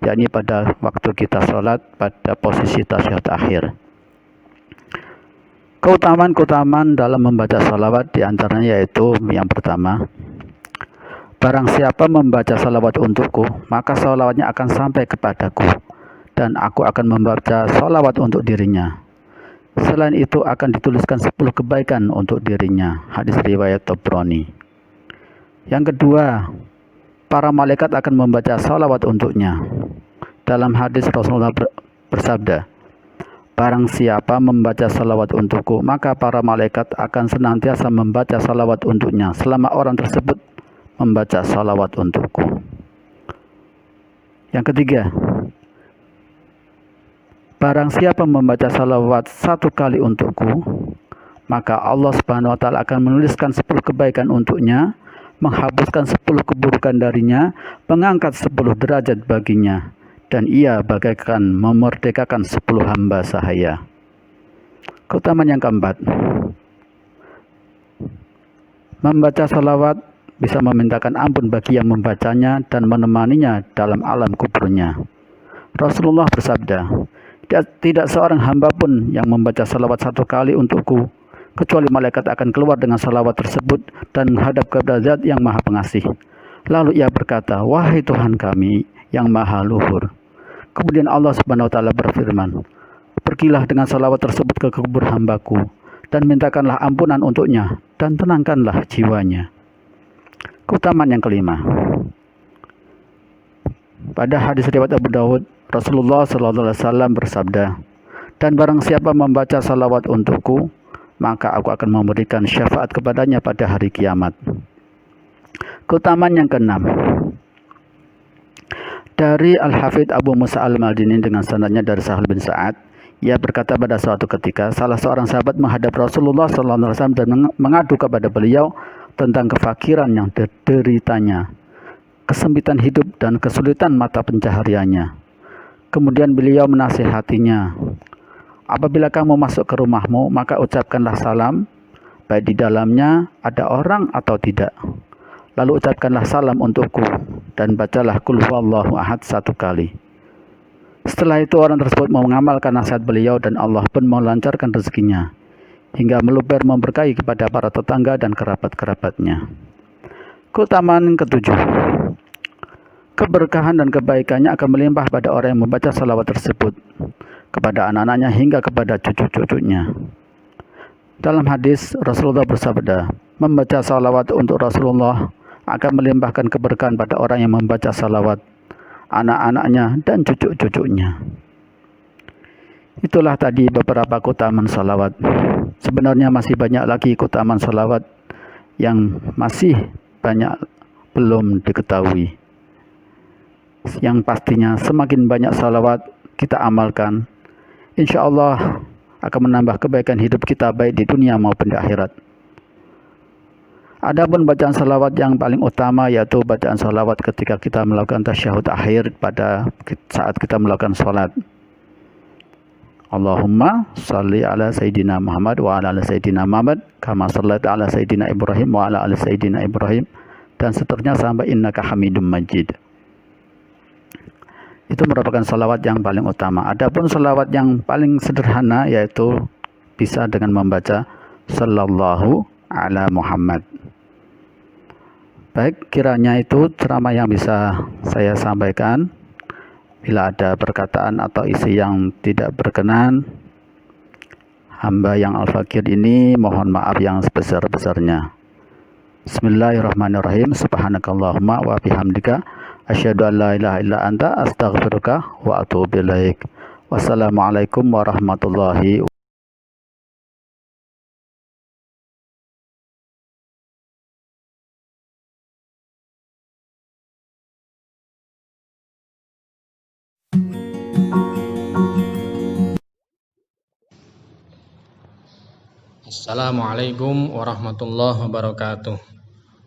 yakni pada waktu kita sholat pada posisi tasyahud akhir. Keutamaan dalam membaca salawat diantaranya yaitu yang pertama, barang siapa membaca salawat untukku, maka salawatnya akan sampai kepadaku, dan aku akan membaca salawat untuk dirinya. Selain itu akan dituliskan 10 kebaikan untuk dirinya. Hadis riwayat Tabrani. Yang kedua, para malaikat akan membaca salawat untuknya. Dalam hadis Rasulullah bersabda, barang siapa membaca salawat untukku, maka para malaikat akan senantiasa membaca salawat untuknya selama orang tersebut membaca salawat untukku. Yang ketiga, barang siapa membaca salawat 1 kali untukku, maka Allah Subhanahu wa Ta'ala akan menuliskan 10 kebaikan untuknya, menghapuskan 10 keburukan darinya, mengangkat 10 derajat baginya, dan ia bagaikan memerdekakan 10 hamba sahaya. Keutamaan yang keempat, membaca salawat bisa memintakan ampun bagi yang membacanya dan menemaninya dalam alam kuburnya. Rasulullah bersabda, tidak seorang hamba pun yang membaca salawat 1 kali untukku, kecuali malaikat akan keluar dengan salawat tersebut dan menghadap kepada Zat yang Maha Pengasih. Lalu ia berkata, wahai Tuhan kami yang maha luhur. Kemudian Allah Subhanahu wa Ta'ala berfirman, pergilah dengan salawat tersebut ke kubur hambaku, dan mintakanlah ampunan untuknya, dan tenangkanlah jiwanya. Keutamaan yang kelima, pada hadis riwayat Abu Dawud, Rasulullah SAW bersabda, dan barang siapa membaca salawat untukku, maka aku akan memberikan syafaat kepadanya pada hari kiamat. Keutamaan yang keenam, dari Al-Hafidh Abu Musa Al-Madini dengan sanadnya dari Sahal bin Sa'ad, ia berkata pada suatu ketika, salah seorang sahabat menghadap Rasulullah SAW dan mengadu kepada beliau tentang kefakiran yang dideritanya, kesempitan hidup dan kesulitan mata pencahariannya. Kemudian beliau menasihatinya, apabila kamu masuk ke rumahmu, maka ucapkanlah salam, baik di dalamnya ada orang atau tidak. Lalu ucapkanlah salam untukku, dan bacalah Qul huwallahu ahad 1 kali. Setelah itu orang tersebut mengamalkan nasihat beliau dan Allah pun melancarkan rezekinya, hingga meluber memberkahi kepada para tetangga dan kerabat-kerabatnya. Keutamaan ketujuh, keberkahan dan kebaikannya akan melimpah pada orang yang membaca salawat tersebut, kepada anak-anaknya hingga kepada cucu-cucunya. Dalam hadis Rasulullah bersabda, membaca salawat untuk Rasulullah akan melimpahkan keberkahan pada orang yang membaca salawat, anak-anaknya dan cucu-cucunya. Itulah tadi beberapa keutamaan salawat. Sebenarnya masih banyak lagi keutamaan salawat yang masih banyak belum diketahui. Yang pastinya semakin banyak salawat kita amalkan, insya Allah akan menambah kebaikan hidup kita baik di dunia maupun di akhirat. Adapun bacaan salawat yang paling utama yaitu bacaan salawat ketika kita melakukan tasyahud akhir pada saat kita melakukan sholat. Allahumma salli ala Sayyidina Muhammad wa ala ali Sayyidina Muhammad kama sallaita ala Sayyidina Ibrahim wa ala ali Sayyidina Ibrahim, dan seterusnya sampai innaka Hamidum Majid. Itu merupakan salawat yang paling utama. Adapun salawat yang paling sederhana yaitu bisa dengan membaca sallallahu ala Muhammad. Baik, kiranya itu ceramah yang bisa saya sampaikan. Bila ada perkataan atau isi yang tidak berkenan, hamba yang al-fakir ini mohon maaf yang sebesar-besarnya. Bismillahirrahmanirrahim. Subhanakallahumma wa bihamdika asyhadu an la ilaha illa anta astaghfiruka wa atubu ilaik. Wassalamualaikum warahmatullahi wabarakatuh. Assalamualaikum warahmatullahi wabarakatuh.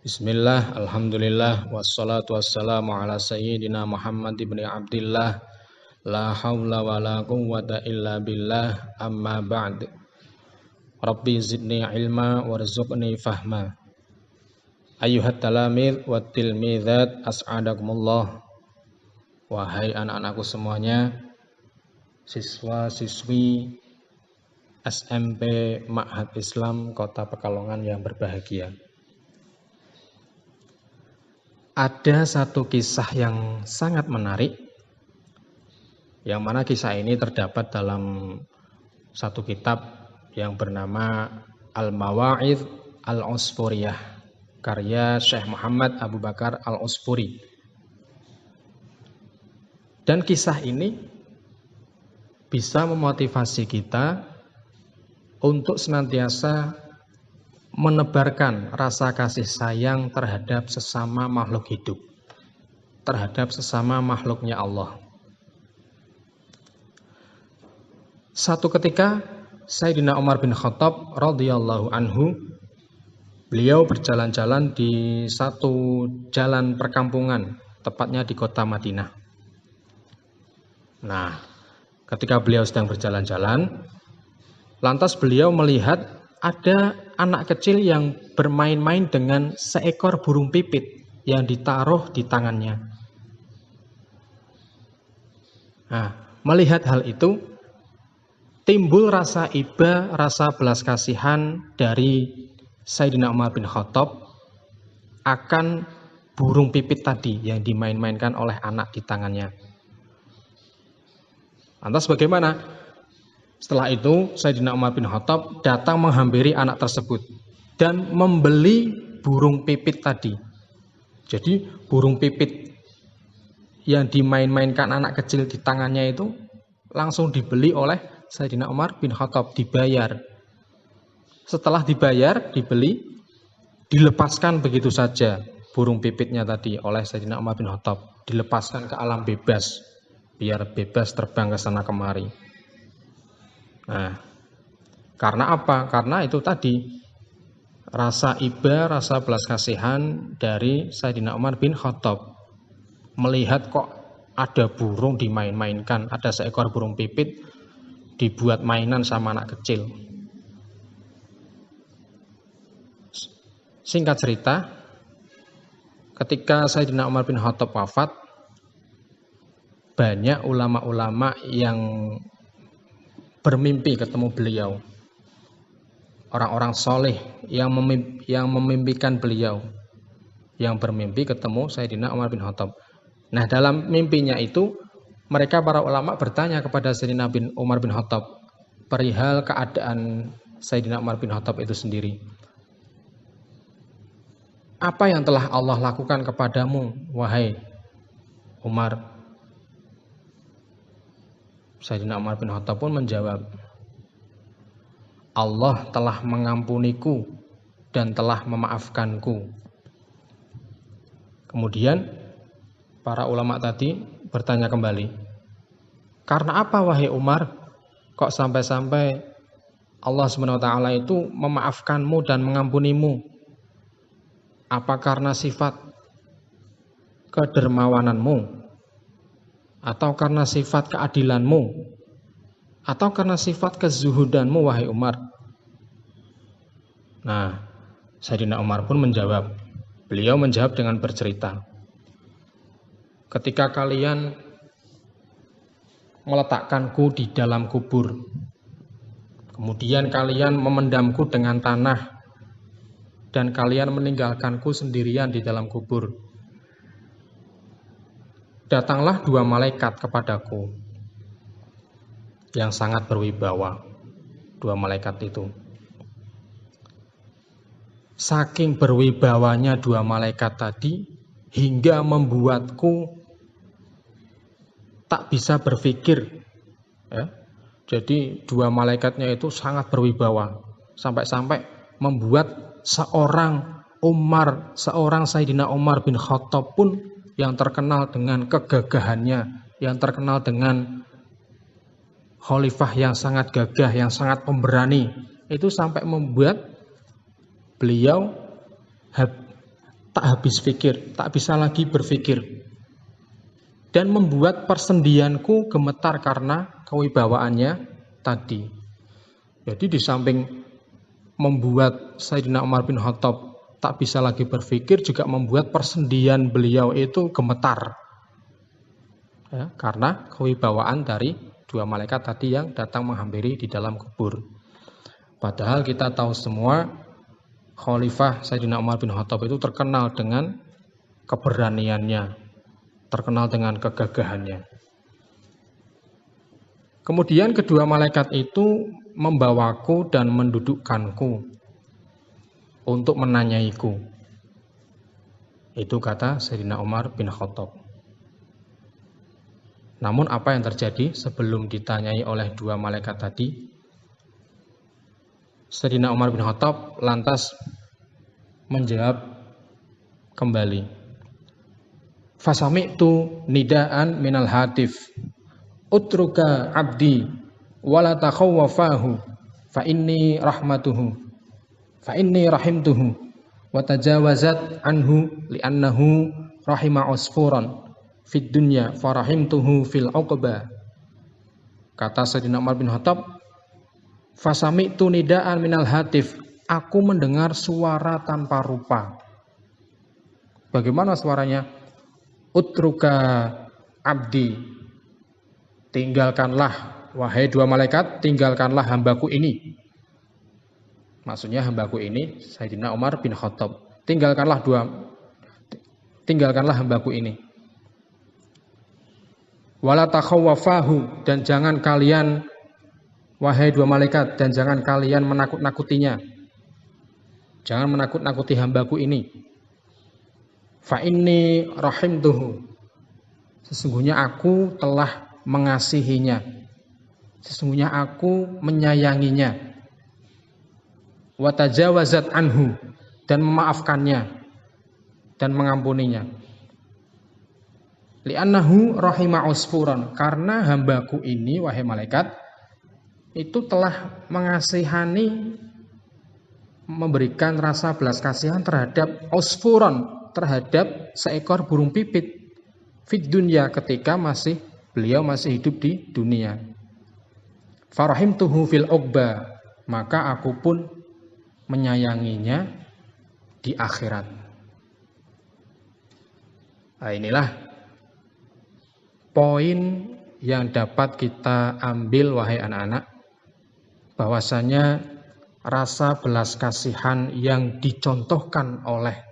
Bismillah, alhamdulillah, wassalatu wassalamu ala sayyidina Muhammad ibn Abdillah, la hawla wa la quwwata illa billah, amma ba'd. Rabbi zidni ilma warzuqni fahma. Ayyuhat talamid wa tilmidat as'adakumullah. Wahai anak-anakku semuanya, siswa-siswi SMP Ma'had Islam Kota Pekalongan yang berbahagia. Ada satu kisah yang sangat menarik, yang mana kisah ini terdapat dalam satu kitab yang bernama Al-Mawa'idh Al-Usfuriyah, karya Syekh Muhammad Abu Bakar Al-Usfuri. Dan kisah ini bisa memotivasi kita untuk senantiasa menebarkan rasa kasih sayang terhadap sesama makhluk hidup, terhadap sesama makhluknya Allah. Satu ketika Sayyidina Umar bin Khattab radhiyallahu anhu, beliau berjalan-jalan di satu jalan perkampungan, tepatnya di kota Madinah. Nah, ketika beliau sedang berjalan-jalan, lantas beliau melihat ada anak kecil yang bermain-main dengan seekor burung pipit yang ditaruh di tangannya. Nah, melihat hal itu, timbul rasa iba, rasa belas kasihan dari Sayyidina Umar bin Khattab akan burung pipit tadi yang dimain-mainkan oleh anak di tangannya. Lantas bagaimana? Setelah itu Sayyidina Umar bin Khattab datang menghampiri anak tersebut dan membeli burung pipit tadi. Jadi burung pipit yang dimain-mainkan anak kecil di tangannya itu langsung dibeli oleh Sayyidina Umar bin Khattab, dibayar. Setelah dibayar, dibeli, dilepaskan begitu saja burung pipitnya tadi oleh Sayyidina Umar bin Khattab, dilepaskan ke alam bebas biar bebas terbang ke sana kemari. Nah, karena apa? Karena itu tadi rasa iba, rasa belas kasihan dari Sayyidina Umar bin Khattab. Melihat kok ada burung dimain-mainkan, ada seekor burung pipit dibuat mainan sama anak kecil. Singkat cerita, ketika Sayyidina Umar bin Khattab wafat, banyak ulama-ulama yang bermimpi ketemu beliau, orang-orang soleh yang memimpikan beliau, yang bermimpi ketemu Sayyidina Umar bin Khattab. Nah, dalam mimpinya itu mereka para ulama bertanya kepada Sayyidina Umar bin Khattab perihal keadaan Sayyidina Umar bin Khattab itu sendiri. Apa yang telah Allah lakukan kepadamu, wahai Umar? Sayyidina Umar bin Khattab pun menjawab, Allah telah mengampuniku dan telah memaafkanku. Kemudian para ulama tadi bertanya kembali, karena apa wahai Umar, kok sampai-sampai Allah SWT itu memaafkanmu dan mengampunimu? Apa karena sifat kedermawananmu? Atau karena sifat keadilanmu? Atau karena sifat kezuhudanmu, wahai Umar? Nah, Sayyidina Umar pun menjawab. Beliau menjawab dengan bercerita. Ketika kalian meletakkanku di dalam kubur, kemudian kalian memendamku dengan tanah, dan kalian meninggalkanku sendirian di dalam kubur, datanglah dua malaikat kepadaku yang sangat berwibawa. Dua malaikat itu, saking berwibawanya dua malaikat tadi, hingga membuatku tak bisa berpikir, ya. Jadi dua malaikatnya itu sangat berwibawa, sampai-sampai membuat seorang Sayyidina Umar bin Khattab pun yang terkenal dengan kegagahannya, yang terkenal dengan khalifah yang sangat gagah, yang sangat pemberani, itu sampai membuat beliau tak habis pikir, tak bisa lagi berpikir, dan membuat persendianku gemetar karena kewibawaannya tadi. Jadi di samping membuat Sayyidina Umar bin Khattab tak bisa lagi berpikir, juga membuat persendian beliau itu gemetar, ya, karena kewibawaan dari dua malaikat tadi yang datang menghampiri di dalam kubur. Padahal kita tahu semua, Khalifah Sayyidina Umar bin Khattab itu terkenal dengan keberaniannya, terkenal dengan kegagahannya. Kemudian kedua malaikat itu membawaku dan mendudukkanku untuk menanyaiku. Itu kata Sayyidina Umar bin Khattab. Namun apa yang terjadi sebelum ditanyai oleh dua malaikat tadi? Sayyidina Umar bin Khattab lantas menjawab kembali. Fasami'tu nidaan minal hatif, utruka abdi wala takhawwafahu fa inni rahimtuhu wa tajawazat anhu li'annahu rahima usfuran fid dunya farahimtuhu fil uqba. Kata Sayyidina Umar bin Khattab, fasami'tu nidaan minal hatif, aku mendengar suara tanpa rupa. Bagaimana suaranya? Utruka abdi, tinggalkanlah, wahai dua malaikat, tinggalkanlah hambaku ini. Maksudnya hambaku ini Sayyidina Umar bin Khattab. Tinggalkanlah hambaku ini. Wala takhawwafahu, dan jangan kalian, wahai dua malaikat, dan jangan kalian menakut-nakutinya. Jangan menakut-nakuti hambaku ini. Fa inni rahimtuhu, sesungguhnya aku telah mengasihinya, sesungguhnya aku menyayanginya. Wa tajawazat anhu, dan memaafkannya dan mengampuninya. Li'annahu rahima usfuran, karena hambaku ini, wahai malaikat, itu telah mengasihani, memberikan rasa belas kasihan terhadap usfuran, terhadap seekor burung pipit fid dunya, ketika beliau masih hidup di dunia. Farahimtuhu fil uqba, maka aku pun menyayanginya di akhirat. Nah, inilah poin yang dapat kita ambil, wahai anak-anak, bahwasanya rasa belas kasihan yang dicontohkan oleh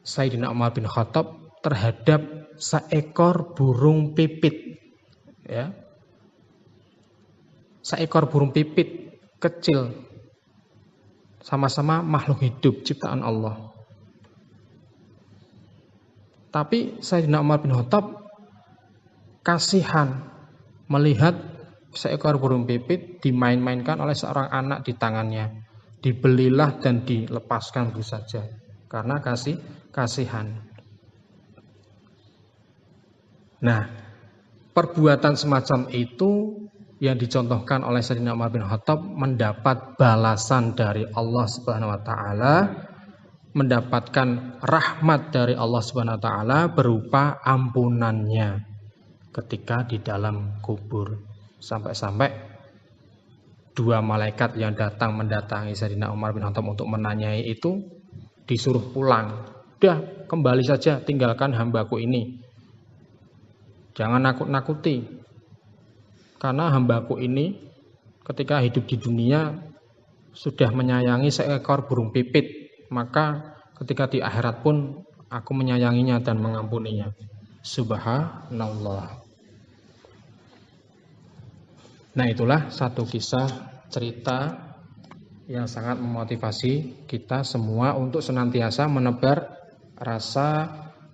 Sayyidina Umar bin Khattab terhadap seekor burung pipit, ya, seekor burung pipit kecil, sama-sama makhluk hidup ciptaan Allah. Tapi Sayyidina Umar bin Khattab kasihan melihat seekor burung pipit dimain-mainkan oleh seorang anak di tangannya, dibelilah dan dilepaskan begitu saja, karena kasihan. Nah, perbuatan semacam itu yang dicontohkan oleh Sayyidina Umar bin Khattab mendapat balasan dari Allah Subhanahu wa taala mendapatkan rahmat dari Allah Subhanahu wa taala berupa ampunannya ketika di dalam kubur. Sampai-sampai dua malaikat yang datang mendatangi Sayyidina Umar bin Khattab untuk menanyai itu disuruh pulang. Udah, kembali saja, tinggalkan hambaku ini. Jangan nakut-nakuti. Karena hambaku ini ketika hidup di dunia sudah menyayangi seekor burung pipit, maka ketika di akhirat pun aku menyayanginya dan mengampuninya. Subhanallah. Nah, itulah satu kisah cerita yang sangat memotivasi kita semua untuk senantiasa menebar rasa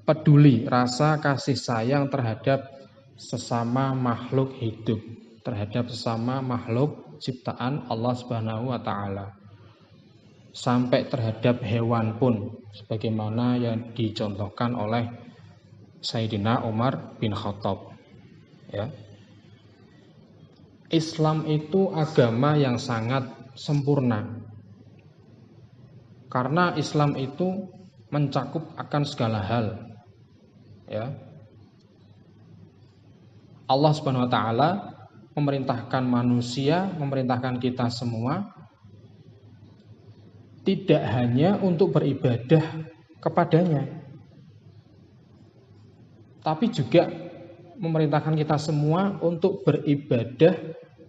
peduli, rasa kasih sayang terhadap sesama makhluk hidup, terhadap sesama makhluk ciptaan Allah Subhanahu wa taala. Sampai terhadap hewan pun, sebagaimana yang dicontohkan oleh Sayyidina Umar bin Khattab. Ya. Islam itu agama yang sangat sempurna. Karena Islam itu mencakup akan segala hal. Ya. Allah Subhanahu wa taala memerintahkan manusia, memerintahkan kita semua tidak hanya untuk beribadah kepadanya, tapi juga memerintahkan kita semua untuk beribadah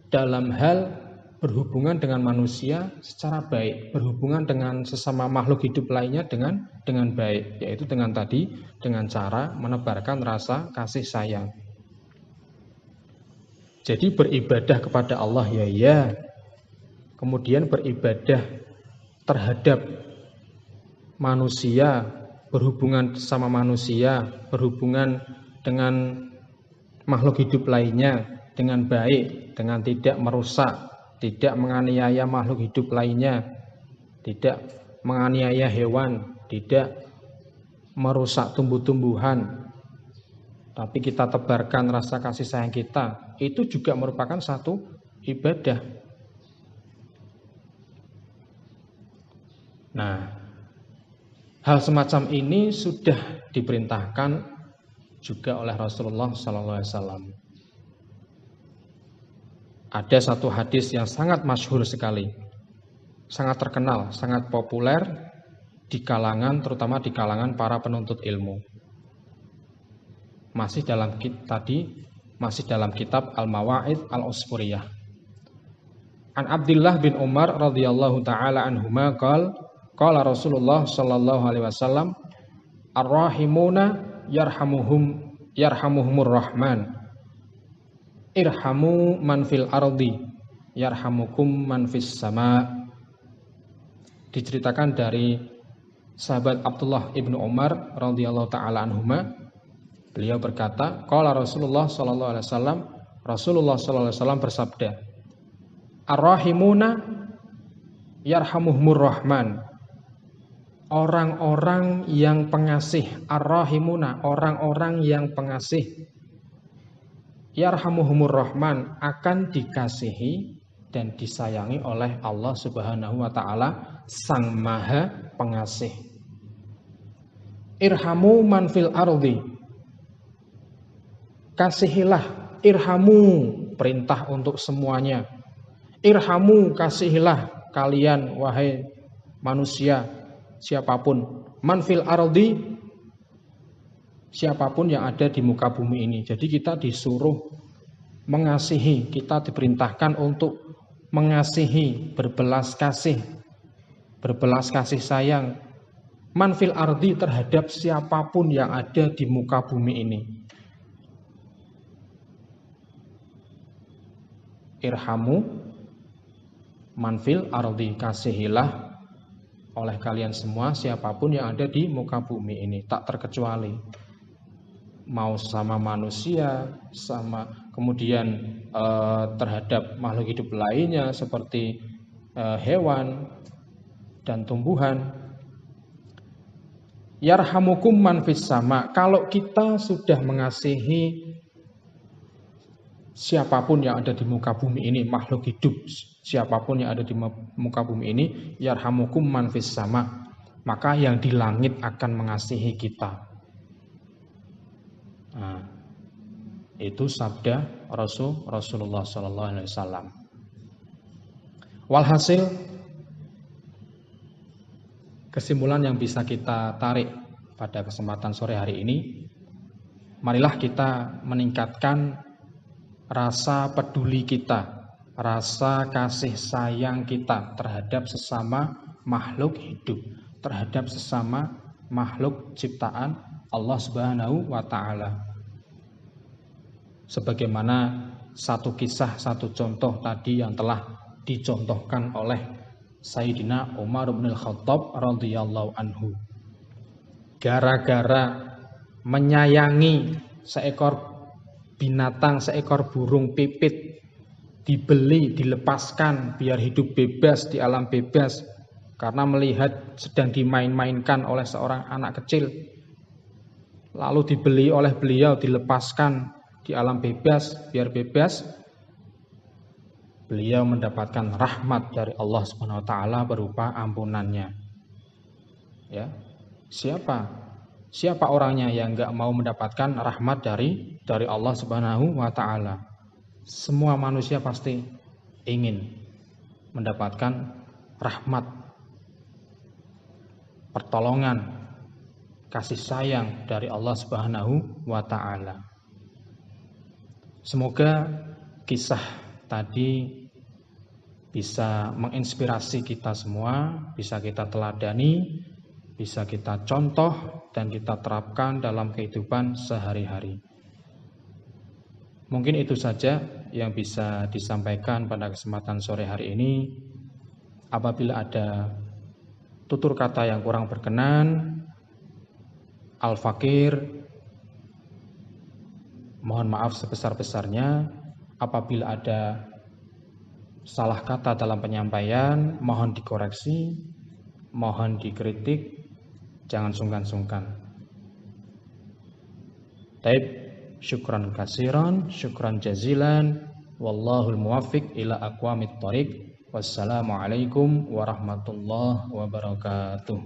dalam hal berhubungan dengan manusia secara baik, berhubungan dengan sesama makhluk hidup lainnya dengan baik, yaitu dengan cara menebarkan rasa kasih sayang. Jadi beribadah kepada Allah ya, kemudian beribadah terhadap manusia, berhubungan sama manusia, berhubungan dengan makhluk hidup lainnya dengan baik, dengan tidak merusak, tidak menganiaya makhluk hidup lainnya, tidak menganiaya hewan, tidak merusak tumbuh-tumbuhan, tapi kita tebarkan rasa kasih sayang kita. Itu juga merupakan satu ibadah. Nah, hal semacam ini sudah diperintahkan juga oleh Rasulullah SAW. Ada satu hadis yang sangat masyhur sekali, sangat terkenal, sangat populer di kalangan, terutama di kalangan para penuntut ilmu. Masih dalam kitab Al-Mawa'id Al-Usfuriyah. An Abdullah bin Umar radhiyallahu taala anhuma qala Rasulullah sallallahu alaihi wasallam ar-rahimuna yarhamuhumur rahman. Irhamu man fil ardi yarhamukum man fis sama. Diceritakan dari sahabat Abdullah ibnu Umar radhiyallahu taala anhuma, beliau berkata, qala Rasulullah sallallahu alaihi wasallam, Rasulullah sallallahu alaihi wasallam bersabda, ar-rahimuna yarhamuhumur rahman. Orang-orang yang pengasih, ar-rahimuna, orang-orang yang pengasih, yarhamuhumur rahman, akan dikasihi dan disayangi oleh Allah Subhanahu wa taala, Sang Maha Pengasih. Irhamu man fil ardi. Kasihilah, irhamu, perintah untuk semuanya. Irhamu, kasihilah kalian wahai manusia siapapun. Man fil ardi, siapapun yang ada di muka bumi ini. Jadi kita disuruh mengasihi, kita diperintahkan untuk mengasihi, berbelas kasih sayang. Man fil ardi, terhadap siapapun yang ada di muka bumi ini. Irhamu man fil ardi, kasihilah oleh kalian semua siapapun yang ada di muka bumi ini, tak terkecuali. Mau sama manusia, sama kemudian terhadap makhluk hidup lainnya seperti hewan dan tumbuhan. Yarhamukum man fis sama. Kalau kita sudah mengasihi siapapun yang ada di muka bumi ini, makhluk hidup siapapun yang ada di muka bumi ini, yarhamukum man fis sama, maka yang di langit akan mengasihi kita. Nah, itu sabda Rasulullah SAW. Walhasil, kesimpulan yang bisa kita tarik pada kesempatan sore hari ini, marilah kita meningkatkan rasa peduli kita, rasa kasih sayang kita terhadap sesama makhluk hidup, terhadap sesama makhluk ciptaan Allah Subhanahu wa Ta'ala. Sebagaimana satu kisah, satu contoh tadi yang telah dicontohkan oleh Sayyidina Umar bin Khattab radhiyallahu anhu. Gara-gara menyayangi seekor binatang, seekor burung pipit, dibeli, dilepaskan biar hidup bebas di alam bebas, karena melihat sedang dimain-mainkan oleh seorang anak kecil, lalu dibeli oleh beliau, dilepaskan di alam bebas, biar bebas, beliau mendapatkan rahmat dari Allah Subhanahu wa Ta'ala berupa ampunannya. Ya, siapa orangnya yang enggak mau mendapatkan rahmat dari Allah Subhanahu wa Ta'ala? Semua manusia pasti ingin mendapatkan rahmat, pertolongan, kasih sayang dari Allah Subhanahu wa Ta'ala. Semoga kisah tadi bisa menginspirasi kita semua, bisa kita teladani, bisa kita contoh dan kita terapkan dalam kehidupan sehari-hari. Mungkin itu saja yang bisa disampaikan pada kesempatan sore hari ini. Apabila ada tutur kata yang kurang berkenan, Al-Fakir mohon maaf sebesar-besarnya. Apabila ada salah kata dalam penyampaian, mohon dikoreksi, mohon dikritik, jangan sungkan-sungkan. Taib, syukran kasiran, syukran jazilan, wallahul muwaffiq ila aqwamit thoriq. Wassalamualaikum warahmatullahi wabarakatuh.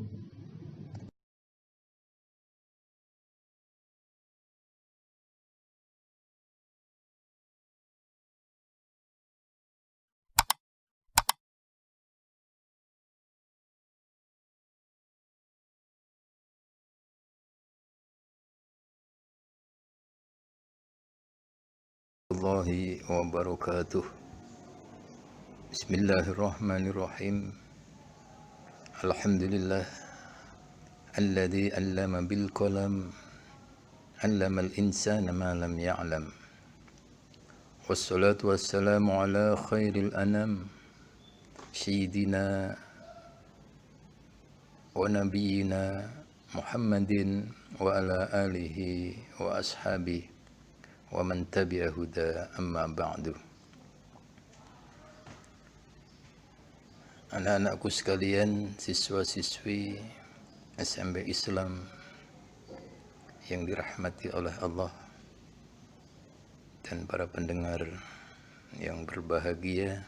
Warahmatullahi wabarakatuh. Bismillahirrahmanirrahim. Alhamdulillah alladzi 'allama bil qalam 'allamal insana ma lam ya'lam. Wassalatu wassalamu ala khairil anam sayyidina wa nabiyyina Muhammadin wa ala alihi wa ashabihi wa man tabi'a huda amma ba'du. Anak-anakku sekalian, siswa-siswi SMP Islam yang dirahmati oleh Allah dan para pendengar yang berbahagia,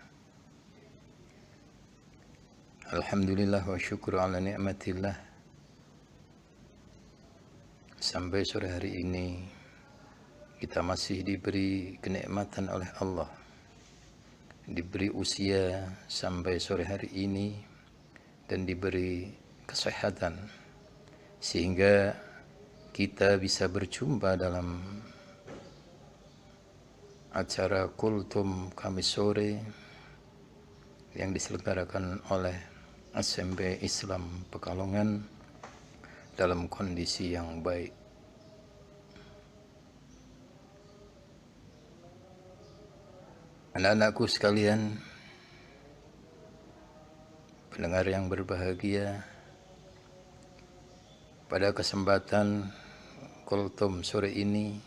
alhamdulillah wa syukur ala ni'matillah. Sampai sore hari ini kita masih diberi kenikmatan oleh Allah, diberi usia sampai sore hari ini, dan diberi kesehatan sehingga kita bisa berjumpa dalam acara Kultum Kamis sore yang diselenggarakan oleh SMP Islam Pekalongan dalam kondisi yang baik. Anak-anakku sekalian, pendengar yang berbahagia, pada kesempatan Kultum sore ini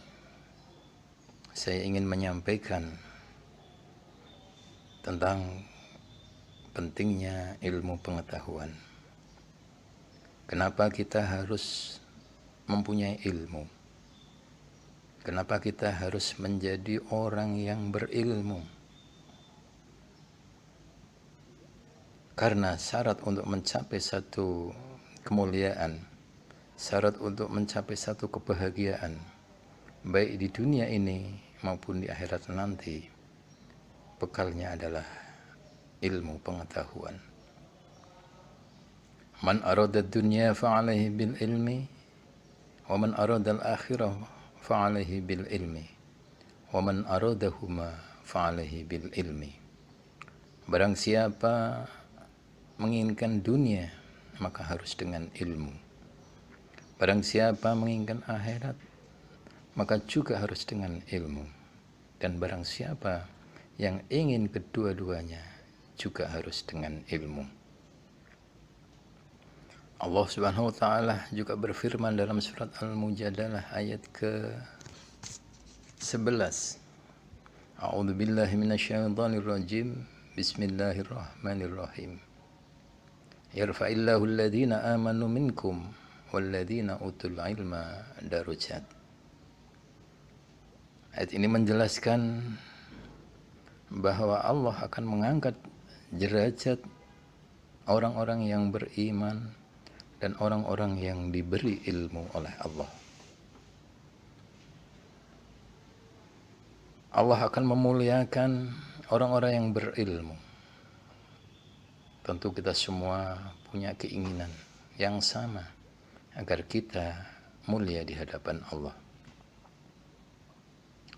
saya ingin menyampaikan tentang pentingnya ilmu pengetahuan. Kenapa kita harus mempunyai ilmu? Kenapa kita harus menjadi orang yang berilmu? Karena syarat untuk mencapai satu kemuliaan, syarat untuk mencapai satu kebahagiaan, baik di dunia ini maupun di akhirat nanti, bekalnya adalah ilmu pengetahuan. Man arada dunya fa'alaihi bil ilmi, wa man arada al-akhirah fa'alaihi bil ilmi, wa man aradahuma fa'alaihi bil ilmi. Barang siapa menginginkan dunia, maka harus dengan ilmu. Barang siapa menginginkan akhirat, maka juga harus dengan ilmu. Dan barang siapa yang ingin kedua-duanya, juga harus dengan ilmu. Allah Subhanahu wa taala juga berfirman dalam surat Al-Mujadalah ayat ke-11. A'udzu billahi minasyaitonir rajim. Bismillahirrahmanirrahim. Yarfa'illahu alladhina amanu minkum walladhina utul ilma darajat. Ayat ini menjelaskan bahwa Allah akan mengangkat derajat orang-orang yang beriman dan orang-orang yang diberi ilmu oleh Allah. Allah akan memuliakan orang-orang yang berilmu. Tentu kita semua punya keinginan yang sama agar kita mulia di hadapan Allah.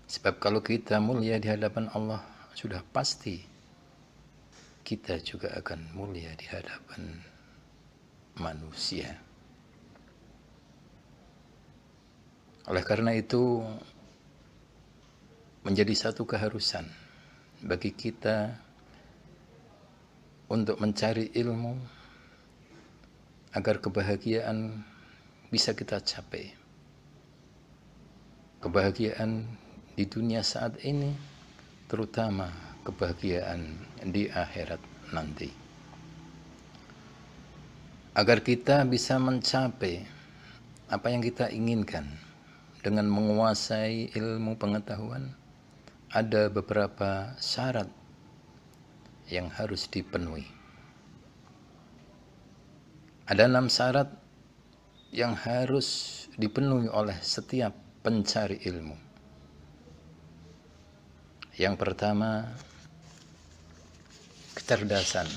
Sebab kalau kita mulia di hadapan Allah, sudah pasti kita juga akan mulia di hadapan manusia. Oleh karena itu, menjadi satu keharusan bagi kita untuk mencari ilmu agar kebahagiaan bisa kita capai. Kebahagiaan di dunia saat ini, terutama kebahagiaan di akhirat nanti. Agar kita bisa mencapai apa yang kita inginkan dengan menguasai ilmu pengetahuan, ada beberapa syarat yang harus dipenuhi. Ada 6 syarat yang harus dipenuhi oleh setiap pencari ilmu. Yang pertama, kecerdasan.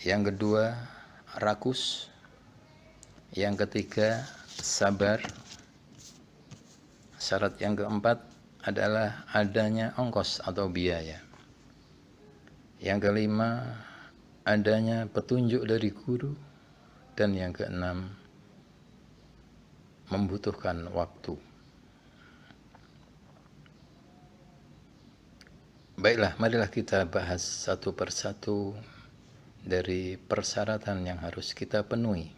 Yang kedua, rakus. Yang ketiga, sabar. Syarat yang keempat adalah adanya ongkos atau biaya. Yang kelima, adanya petunjuk dari guru. Dan yang keenam, membutuhkan waktu. Baiklah, marilah kita bahas satu persatu dari persyaratan yang harus kita penuhi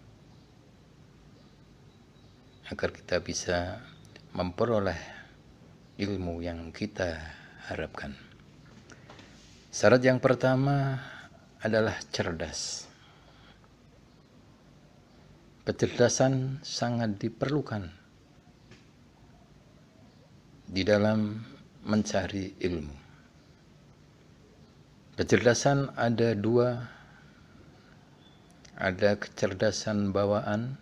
agar kita bisa memperoleh ilmu yang kita harapkan. Syarat yang pertama adalah cerdas. Kecerdasan sangat diperlukan di dalam mencari ilmu. Kecerdasan ada 2. Ada kecerdasan bawaan,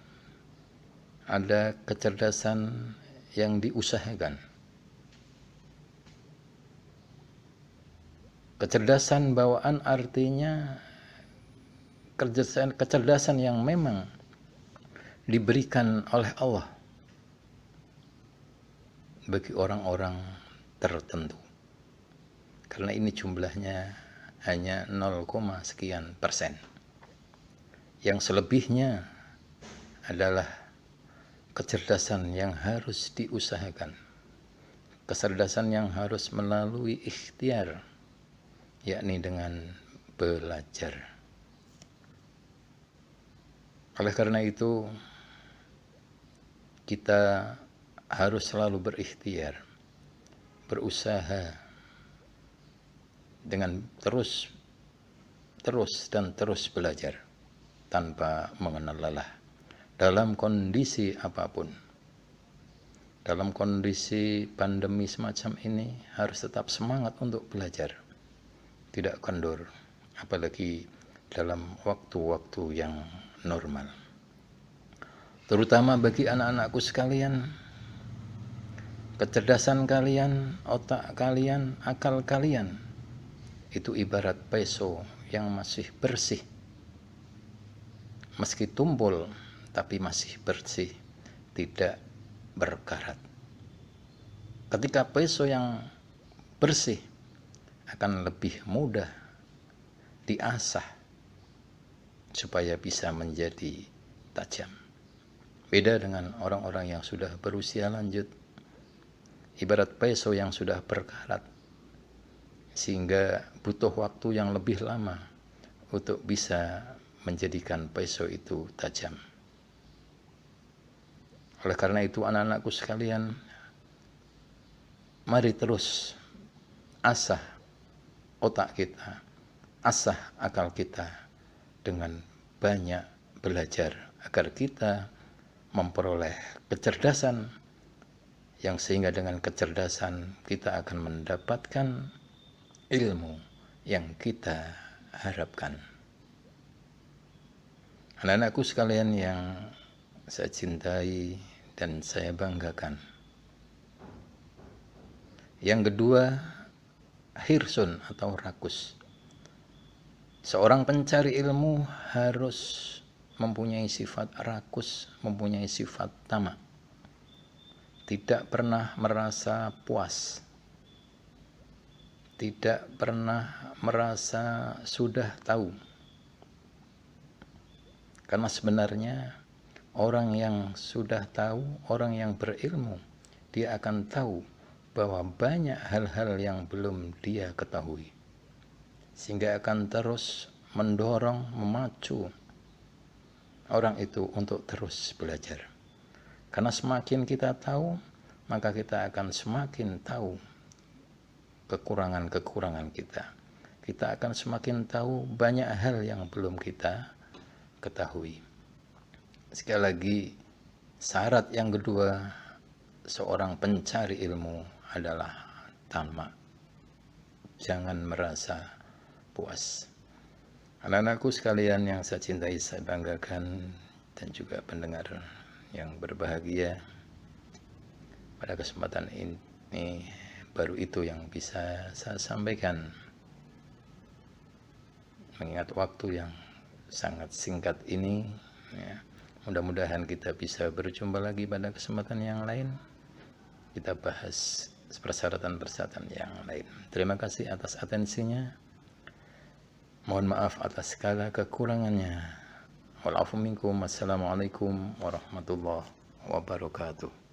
ada kecerdasan yang diusahakan. Kecerdasan bawaan artinya kecerdasan yang memang diberikan oleh Allah bagi orang-orang tertentu. Karena ini jumlahnya hanya 0, sekian persen. Yang selebihnya adalah kecerdasan yang harus diusahakan. Kecerdasan yang harus melalui ikhtiar, yakni dengan belajar. Oleh karena itu, kita harus selalu berikhtiar, berusaha dengan terus belajar tanpa mengenal lelah dalam kondisi apapun. Dalam kondisi pandemi semacam ini harus tetap semangat untuk belajar, tidak kendor, apalagi dalam waktu-waktu yang normal. Terutama bagi anak-anakku sekalian, kecerdasan kalian, otak kalian, akal kalian itu ibarat peso yang masih bersih. Meski tumpul tapi masih bersih, tidak berkarat. Ketika peso yang bersih akan lebih mudah diasah supaya bisa menjadi tajam. Beda dengan orang-orang yang sudah berusia lanjut, ibarat peso yang sudah berkarat, sehingga butuh waktu yang lebih lama untuk bisa menjadikan peso itu tajam. Oleh karena itu anak-anakku sekalian, mari terus asah otak kita, asah akal kita dengan banyak belajar agar kita memperoleh kecerdasan yang sehingga dengan kecerdasan kita akan mendapatkan ilmu yang kita harapkan. Anak-anakku sekalian yang saya cintai dan saya banggakan. Yang kedua, hirsun atau rakus. Seorang pencari ilmu harus mempunyai sifat rakus, mempunyai sifat tamak. Tidak pernah merasa puas. Tidak pernah merasa sudah tahu. Karena sebenarnya orang yang sudah tahu, orang yang berilmu, dia akan tahu bahwa banyak hal-hal yang belum dia ketahui. Sehingga akan terus mendorong, memacu orang itu untuk terus belajar. Karena semakin kita tahu, maka kita akan semakin tahu kekurangan-kekurangan kita. Kita akan semakin tahu banyak hal yang belum kita ketahui. Sekali lagi, syarat yang kedua seorang pencari ilmu adalah tamak. Jangan merasa puas. Anak-anakku sekalian yang saya cintai, saya banggakan, dan juga pendengar yang berbahagia, pada kesempatan ini baru itu yang bisa saya sampaikan. Mengingat waktu yang sangat singkat ini, ya, mudah-mudahan kita bisa berjumpa lagi pada kesempatan yang lain. Kita bahas persyaratan-persyaratan yang lain. Terima kasih atas atensinya. Mohon maaf atas segala kekurangannya. Walafu minkum. Wassalamualaikum warahmatullahi wabarakatuh.